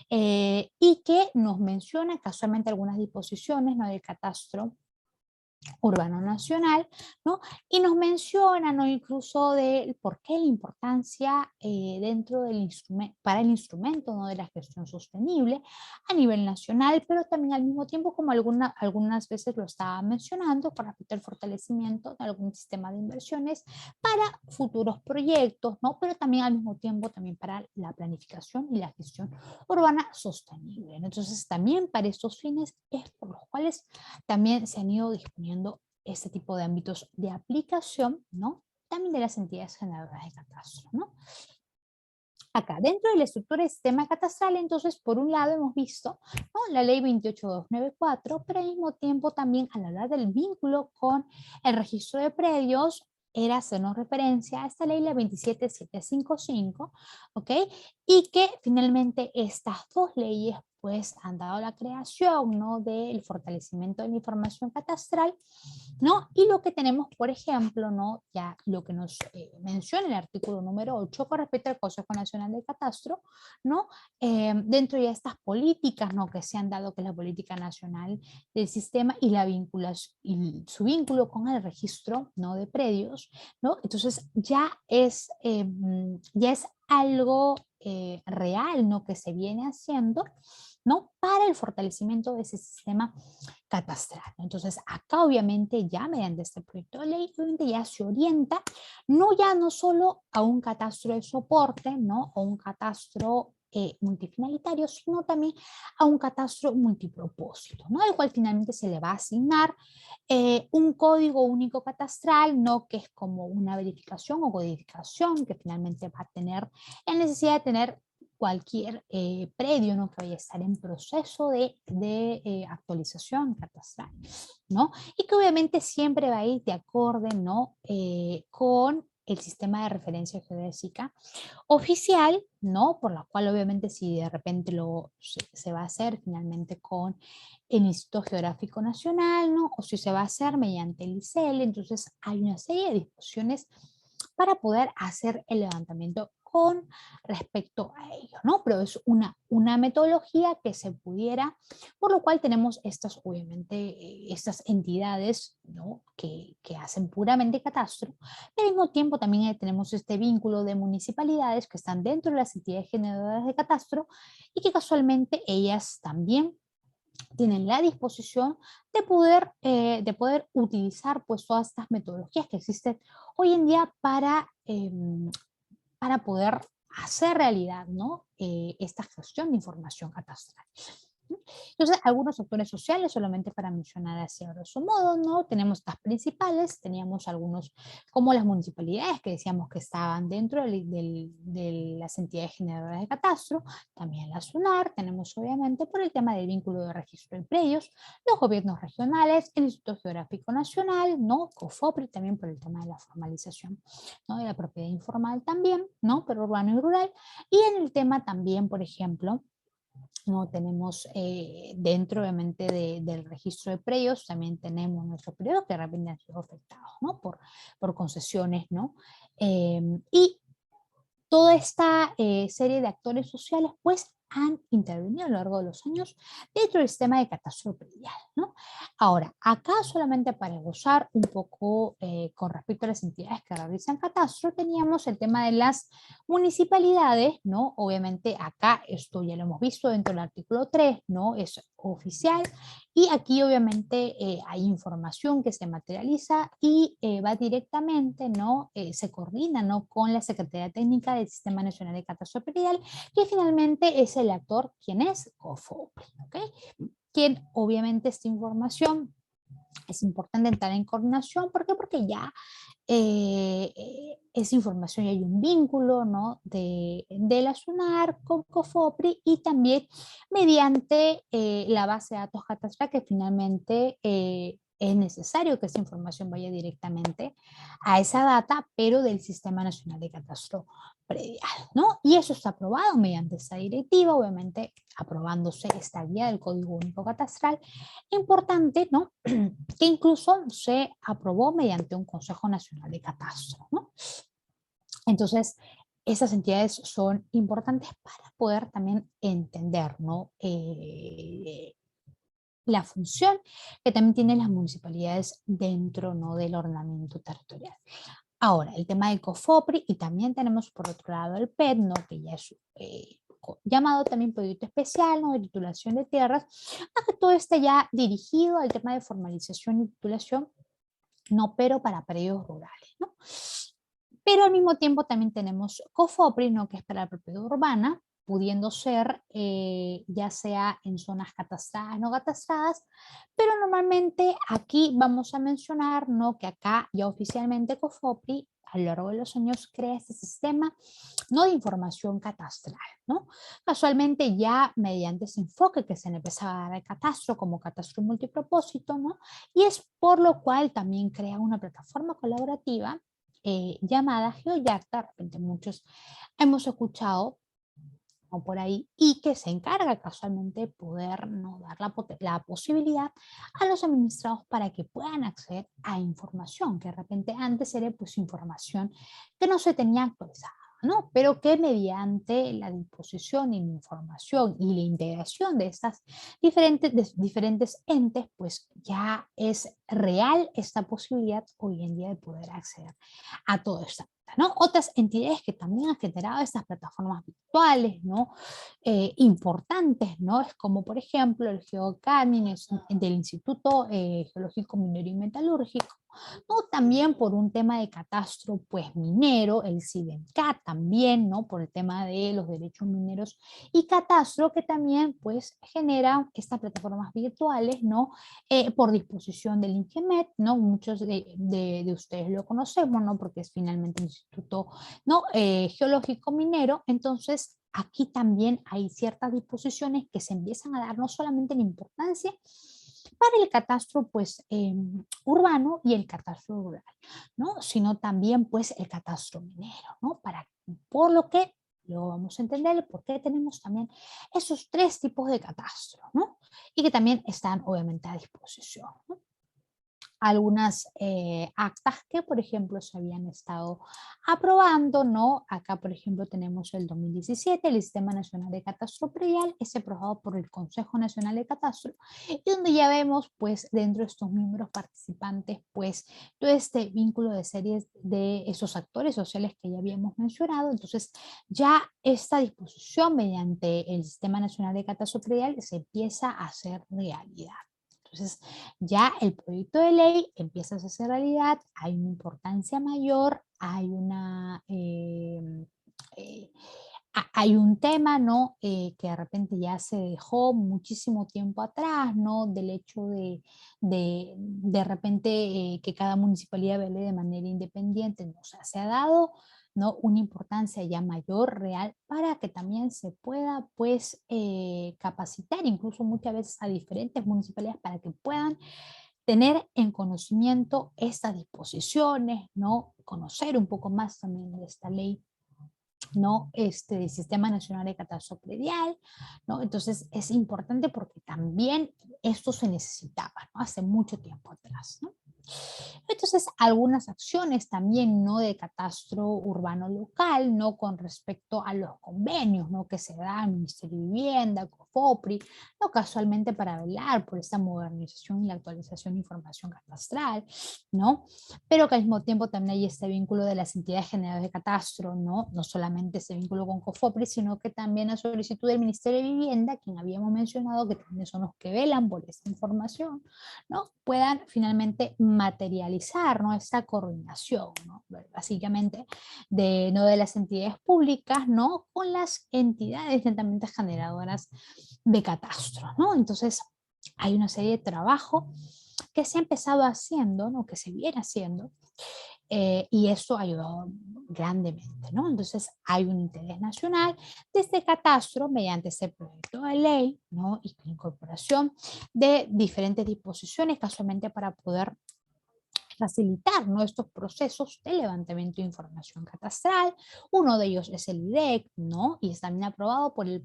Y que nos menciona casualmente algunas disposiciones, ¿no? Del catastro urbano nacional, ¿no? Y nos menciona, ¿no? Incluso de por qué la importancia dentro del instrumento, para el instrumento, ¿no? De la gestión sostenible a nivel nacional, pero también al mismo tiempo, como algunas veces lo estaba mencionando, con respecto al fortalecimiento de algún sistema de inversiones para futuros proyectos, ¿no? Pero también al mismo tiempo también para la planificación y la gestión urbana sostenible. Entonces, también para estos fines es por los cuales también se han ido disponiendo este tipo de ámbitos de aplicación, ¿no? También de las entidades generadoras de catastro, ¿no? Acá, dentro de la estructura del sistema catastral, entonces, por un lado hemos visto, ¿no? La ley 28294, pero al mismo tiempo también al hablar del vínculo con el registro de predios, era hacernos referencia a esta ley, la 27755, ¿ok? Y que finalmente estas dos leyes pues han dado la creación, ¿no? Del fortalecimiento de la información catastral, ¿no? Y lo que tenemos, por ejemplo, ¿no? Ya lo que nos menciona el artículo número 8 con respecto al Consejo Nacional de Catastro, ¿no? Dentro de estas políticas, ¿no? Que se han dado, que es la política nacional del sistema y la vinculación y su vínculo con el registro, ¿no? De predios, ¿no? Entonces ya es algo real, ¿no? Que se viene haciendo, ¿no? Para el fortalecimiento de ese sistema catastral. Entonces, acá obviamente ya mediante este proyecto de ley, obviamente ya se orienta no solo a un catastro de soporte, ¿no? O un catastro multifinalitario, sino también a un catastro multipropósito, ¿no? Al cual finalmente se le va a asignar un código único catastral, ¿no? Que es como una verificación o codificación que finalmente va a tener la necesidad de tener cualquier predio, ¿no? Que vaya a estar en proceso de actualización catastral, ¿no? Y que obviamente siempre va a ir de acorde, ¿no? Con el sistema de referencia geodésica oficial, ¿no? Por la cual obviamente si de repente se va a hacer finalmente con el Instituto Geográfico Nacional, ¿no? O si se va a hacer mediante el ICL, entonces hay una serie de disposiciones para poder hacer el levantamiento con respecto a ello, ¿no? Pero es una metodología que se pudiera, por lo cual tenemos estas, obviamente, estas entidades, ¿no? que hacen puramente catastro, pero al mismo tiempo también tenemos este vínculo de municipalidades que están dentro de las entidades generadoras de catastro y que casualmente ellas también tienen la disposición de poder utilizar pues todas estas metodologías que existen hoy en día para poder hacer realidad, ¿no? Esta gestión de información catastral. Entonces, algunos actores sociales, solamente para mencionar así a grosso modo, ¿no? Tenemos estas principales, teníamos algunos como las municipalidades que decíamos que estaban dentro de las entidades generadoras de catastro, también la SUNAR, tenemos obviamente por el tema del vínculo de registro de predios, los gobiernos regionales, el Instituto Geográfico Nacional, ¿no? COFOPRI también por el tema de la formalización, ¿no? De la propiedad informal también, ¿no? Pero urbano y rural, y en el tema también, por ejemplo, ¿no? Tenemos dentro obviamente del registro de predios, también tenemos nuestros predios que de repente han sido afectados, ¿no? por concesiones, ¿no? Y toda esta serie de actores sociales pues han intervenido a lo largo de los años dentro del sistema de catastro predial, ¿no? Ahora, acá solamente para gozar un poco con respecto a las entidades que realizan catastro, teníamos el tema de las municipalidades, ¿no? Obviamente acá esto ya lo hemos visto dentro del artículo 3, ¿no? Es oficial y aquí obviamente hay información que se materializa y va directamente, ¿no? Se coordina, ¿no? Con la Secretaría Técnica del Sistema Nacional de Catastro Predial, que finalmente es el actor quien es COFOPRI, ¿ok? Quien obviamente esta información es importante entrar en coordinación, ¿por qué? Porque ya esa información y hay un vínculo, ¿no? de la SUNAR con COFOPRI y también mediante la base de datos catastral que finalmente es necesario que esa información vaya directamente a esa data, pero del Sistema Nacional de Catastro Predial, ¿no? Y eso está aprobado mediante esta directiva, obviamente aprobándose esta guía del Código Único Catastral. Importante, ¿no? Que incluso se aprobó mediante un Consejo Nacional de Catastro, ¿no? Entonces, esas entidades son importantes para poder también entender, ¿no? La función que también tienen las municipalidades dentro, ¿no? del ordenamiento territorial. Ahora, el tema del COFOPRI y también tenemos por otro lado el PET, ¿no? Que ya es llamado también proyecto especial, ¿no? De titulación de tierras, aunque todo está ya dirigido al tema de formalización y titulación, no, pero para predios rurales, ¿no? Pero al mismo tiempo también tenemos COFOPRI, ¿no? Que es para la propiedad urbana, pudiendo ser ya sea en zonas catastradas, no catastradas, pero normalmente aquí vamos a mencionar, ¿no? Que acá ya oficialmente COFOPRI a lo largo de los años crea este sistema, no de información catastral, ¿no? Casualmente ya mediante ese enfoque que se le empezaba a dar al catastro como catastro multipropósito, ¿no? Y es por lo cual también crea una plataforma colaborativa llamada GeoYarta, de repente muchos hemos escuchado o por ahí, y que se encarga casualmente de poder, ¿no? dar la posibilidad a los administrados para que puedan acceder a información, que de repente antes era pues información que no se tenía actualizada, ¿no? Pero que mediante la disposición y la información y la integración de estas diferentes entes, pues ya es real esta posibilidad hoy en día de poder acceder a todo esto. ¿No? Otras entidades que también han generado estas plataformas virtuales, ¿no? Importantes, ¿no? Es como por ejemplo el GeoCadmin del Instituto Geológico Minero y Metalúrgico, ¿no? También por un tema de catastro pues minero, el CIDENCAT también, ¿no? Por el tema de los derechos mineros y catastro que también pues genera estas plataformas virtuales, ¿no? Por disposición del INGEMET, ¿no? Muchos de ustedes lo conocemos, ¿no? Porque es finalmente un instituto, ¿no? Geológico minero, entonces aquí también hay ciertas disposiciones que se empiezan a dar no solamente la importancia para el catastro pues urbano y el catastro rural, ¿no? Sino también pues el catastro minero, ¿no? Por lo que luego vamos a entender por qué tenemos también esos tres tipos de catastro, ¿no? Y que también están obviamente a disposición, ¿no? algunas actas que, por ejemplo, se habían estado aprobando, ¿no? Acá, por ejemplo, tenemos el 2017, el Sistema Nacional de Catastro Predial, es aprobado por el Consejo Nacional de Catastro, y donde ya vemos, pues, dentro de estos miembros participantes, pues, todo este vínculo de series de esos actores sociales que ya habíamos mencionado. Entonces, ya esta disposición mediante el Sistema Nacional de Catastro Predial se empieza a hacer realidad. Entonces, ya el proyecto de ley empieza a hacerse realidad, hay una importancia mayor, hay una... eh, hay un tema, ¿no? Que de repente ya se dejó muchísimo tiempo atrás, ¿no? Del hecho de repente que cada municipalidad vele de manera independiente, ¿no? O sea, se ha dado, ¿no? Una importancia ya mayor, real, para que también se pueda, pues, capacitar incluso muchas veces a diferentes municipalidades para que puedan tener en conocimiento estas disposiciones, ¿no? Conocer un poco más también de esta ley, ¿no? Del Sistema Nacional de Catastro Predial, ¿no? Entonces es importante porque también esto se necesitaba, ¿no? Hace mucho tiempo atrás, ¿no? Entonces, algunas acciones también, ¿no? De catastro urbano local, ¿no? Con respecto a los convenios, ¿no? Que se dan Ministerio de Vivienda, COFOPRI, ¿no? Casualmente para velar por esta modernización y la actualización de información catastral, ¿no? Pero que al mismo tiempo también hay este vínculo de las entidades generadoras de catastro, ¿no? No solamente ese vínculo con COFOPRI, sino que también a solicitud del Ministerio de Vivienda, quien habíamos mencionado que también son los que velan por esta información, ¿no? Puedan finalmente materializar, ¿no? Esta coordinación, ¿no? Básicamente de, ¿no? De las entidades públicas, ¿no? Con las entidades netamente generadoras de catastro, ¿no? Entonces hay una serie de trabajo que se ha empezado haciendo, ¿no? Que se viene haciendo, y eso ha ayudado grandemente, ¿no? Entonces hay un interés nacional desde catastro mediante este proyecto de ley, ¿no? Y la incorporación de diferentes disposiciones casualmente para poder facilitar, ¿no? Estos procesos de levantamiento de información catastral. Uno de ellos es el IDEC, ¿no? Y es también aprobado por el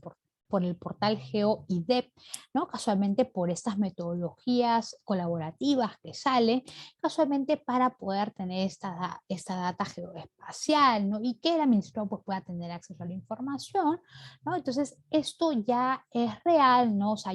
portal GeoIDEP, ¿no? Casualmente por estas metodologías colaborativas que salen, casualmente para poder tener esta data geoespacial, ¿no? Y que el administrador pues, pueda tener acceso a la información, ¿no? Entonces, esto ya es real, ¿no? O sea,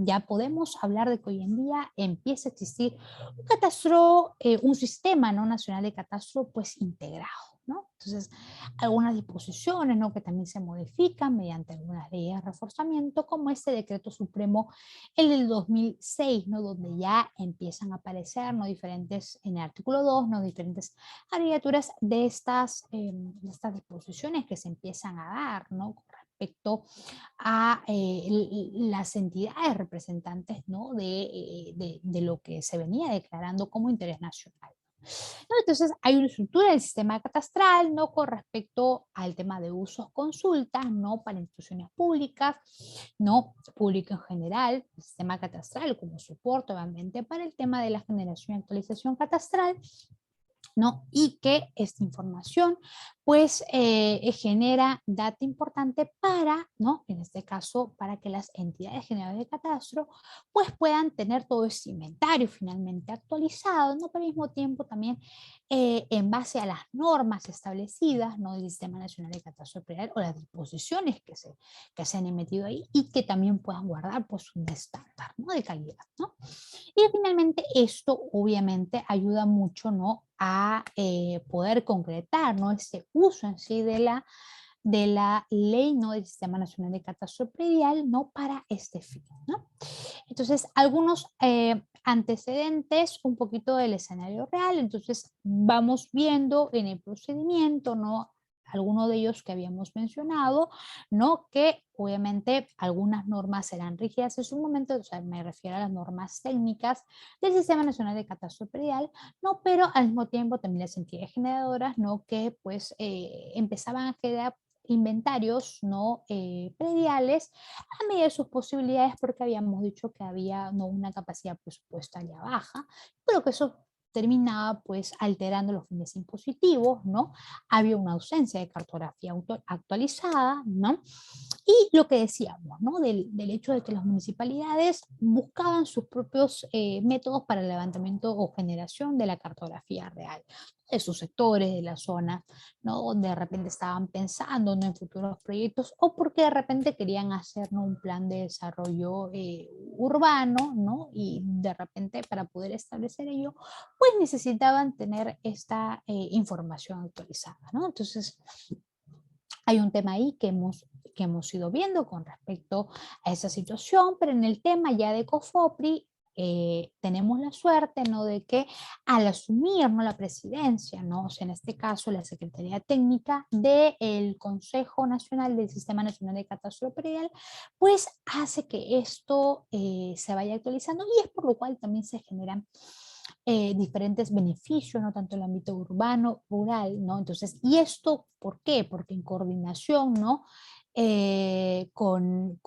ya podemos hablar de que hoy en día empieza a existir un catastro, un sistema, ¿no? Nacional de catastro pues integrado, ¿no? Entonces, algunas disposiciones, ¿no? Que también se modifican mediante algunas leyes de reforzamiento, como este decreto supremo, el del 2006, ¿no? Donde ya empiezan a aparecer, ¿no? Diferentes, en el artículo 2, ¿no? Diferentes abreviaturas de estas disposiciones que se empiezan a dar, ¿no? Con respecto a las entidades representantes, ¿no? De lo que se venía declarando como interés nacional, ¿no? Entonces, hay una estructura del sistema catastral, ¿no? Con respecto al tema de usos, consultas, ¿no? Para instituciones públicas, ¿no? Público en general, el sistema catastral como soporte, obviamente, para el tema de la generación y actualización catastral, ¿no? Y que esta información pues genera data importante para, ¿no? En este caso, para que las entidades generadoras de catastro pues puedan tener todo este inventario finalmente actualizado, ¿no? Pero al mismo tiempo también en base a las normas establecidas, ¿no? Del Sistema Nacional de Catastro Predial o las disposiciones que se han emitido ahí y que también puedan guardar pues un estándar, ¿no? De calidad, ¿no? Y finalmente esto obviamente ayuda mucho, ¿no? A poder concretar, ¿no? Ese uso en sí de la ley, ¿no? Del Sistema Nacional de Catastro Predial, ¿no? Para este fin, ¿no? Entonces, algunos antecedentes, un poquito del escenario real, entonces vamos viendo en el procedimiento, ¿no? Algunos de ellos que habíamos mencionado, ¿no? Que obviamente algunas normas serán rígidas en su momento, o sea, me refiero a las normas técnicas del Sistema Nacional de Catastro Predial, ¿no? Pero al mismo tiempo también las entidades generadoras, ¿no? Que pues empezaban a generar inventarios, ¿no? Prediales a medida de sus posibilidades, porque habíamos dicho que había, no, una capacidad presupuestaria baja, pero que eso terminaba pues alterando los fines impositivos, ¿no? Había una ausencia de cartografía actualizada, ¿no? Y lo que decíamos, ¿no? Del hecho de que las municipalidades buscaban sus propios métodos para el levantamiento o generación de la cartografía real de sus sectores, de la zona, ¿no? Donde de repente estaban pensando, ¿no?, en futuros proyectos, o porque de repente querían hacer, ¿no?, un plan de desarrollo urbano, ¿no? Y de repente para poder establecer ello, pues necesitaban tener esta información actualizada, ¿no? Entonces, hay un tema ahí que hemos ido viendo con respecto a esa situación, pero en el tema ya de COFOPRI, tenemos la suerte, ¿no?, de que al asumir, ¿no?, la presidencia, ¿no?, o sea, en este caso la Secretaría Técnica del Consejo Nacional del Sistema Nacional de Catastro Predial, pues hace que esto se vaya actualizando, y es por lo cual también se generan diferentes beneficios, ¿no?, tanto en el ámbito urbano, rural, ¿no? Entonces, ¿y esto por qué? Porque en coordinación, ¿no?, con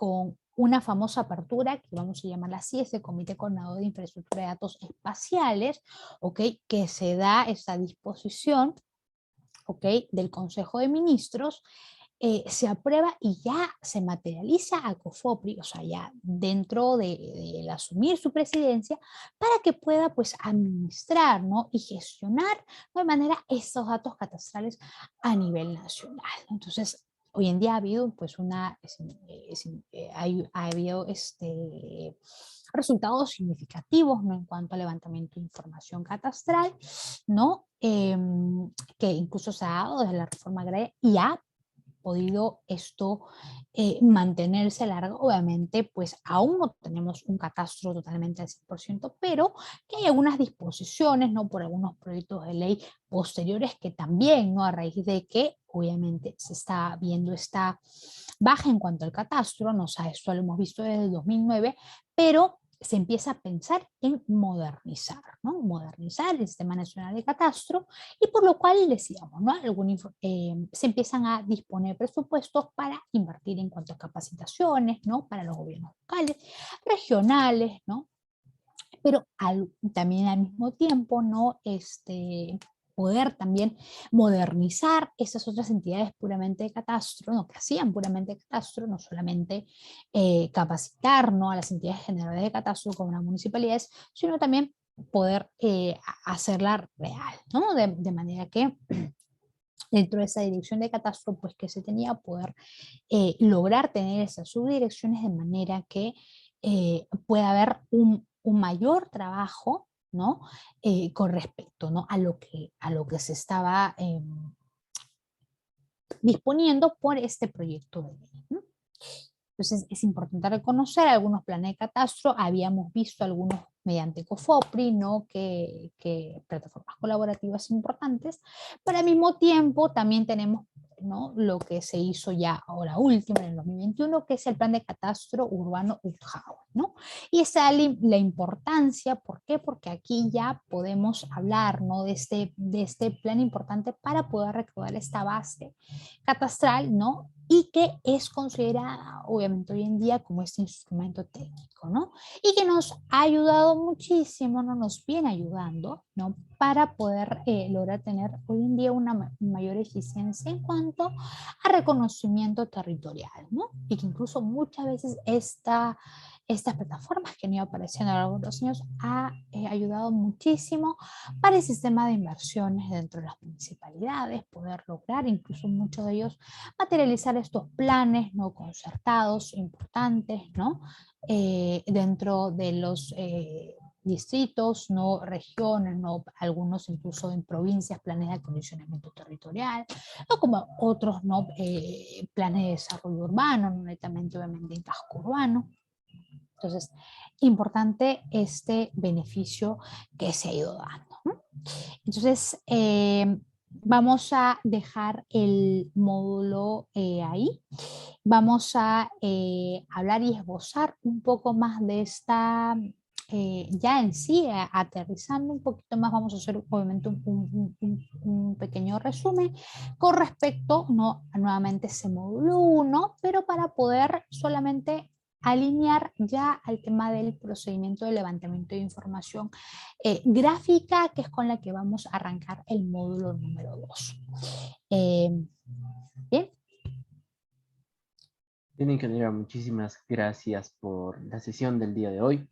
una famosa apertura, que vamos a llamarla así, es el Comité Coordinador de Infraestructura de Datos Espaciales, ¿ok?, que se da esta disposición, ¿ok?, del Consejo de Ministros, se aprueba y ya se materializa a COFOPRI, o sea, ya dentro de asumir su presidencia, para que pueda, pues, administrar, ¿no?, y gestionar de manera estos datos catastrales a nivel nacional. Entonces, hoy en día ha habido, pues, ha habido resultados significativos, ¿no?, en cuanto al levantamiento de información catastral, ¿no? Que incluso se ha dado desde la reforma agraria y ha podido esto mantenerse a largo. Obviamente, pues aún no tenemos un catastro totalmente al 100%, pero que hay algunas disposiciones, ¿no?, por algunos proyectos de ley posteriores que también, ¿no?, a raíz de que obviamente se está viendo esta baja en cuanto al catastro, ¿no? O sea, esto lo hemos visto desde el 2009, pero se empieza a pensar en modernizar, ¿no? Modernizar el Sistema Nacional de Catastro, y por lo cual decíamos, ¿no?, se empiezan a disponer presupuestos para invertir en cuanto a capacitaciones, ¿no?, para los gobiernos locales, regionales, ¿no? Pero también al mismo tiempo, ¿no?, poder también modernizar esas otras entidades puramente de catastro, ¿no?, que hacían puramente catastro, no solamente capacitar, ¿no?, a las entidades generales de catastro como las municipalidades, sino también poder hacerla real, ¿no? De manera que dentro de esa dirección de catastro, pues que se tenía, poder lograr tener esas subdirecciones de manera que pueda haber un mayor trabajo, ¿no?, con respecto, ¿no?, a lo que se estaba disponiendo por este proyecto de ley, ¿no? Entonces, es importante reconocer algunos planes de catastro, habíamos visto algunos mediante COFOPRI, ¿no?, que plataformas colaborativas importantes, pero al mismo tiempo también tenemos, ¿no?, lo que se hizo ya ahora último, en el 2021, que es el plan de catastro urbano UJAU, ¿no? Y esa la importancia, ¿por qué? Porque aquí ya podemos hablar, ¿no?, de este plan importante para poder recaudar esta base catastral, ¿no?, y que es considerada obviamente hoy en día como este instrumento técnico, ¿no? Y que nos ha ayudado muchísimo, ¿no?, nos viene ayudando, ¿no?, para poder lograr tener hoy en día una mayor eficiencia en cuanto a reconocimiento territorial, ¿no? Y que incluso muchas veces estas plataformas que han ido apareciendo a lo largo de los años ha ayudado muchísimo para el sistema de inversiones dentro de las municipalidades, poder lograr incluso muchos de ellos materializar estos planes, ¿no?, concertados, importantes, ¿no?, dentro de los distritos, ¿no?, regiones, ¿no?, algunos incluso en provincias, planes de acondicionamiento territorial, o como otros, ¿no?, planes de desarrollo urbano, no netamente obviamente en casco urbano. Entonces, importante este beneficio que se ha ido dando, ¿no? Entonces, vamos a dejar el módulo ahí. Vamos a hablar y esbozar un poco más de esta, ya en sí, aterrizando un poquito más, vamos a hacer obviamente un pequeño resumen con respecto, ¿no?, a nuevamente ese módulo 1, pero para poder solamente alinear ya al tema del procedimiento de levantamiento de información gráfica, que es con la que vamos a arrancar el módulo número 2. Bien. Bien, ingeniera, muchísimas gracias por la sesión del día de hoy.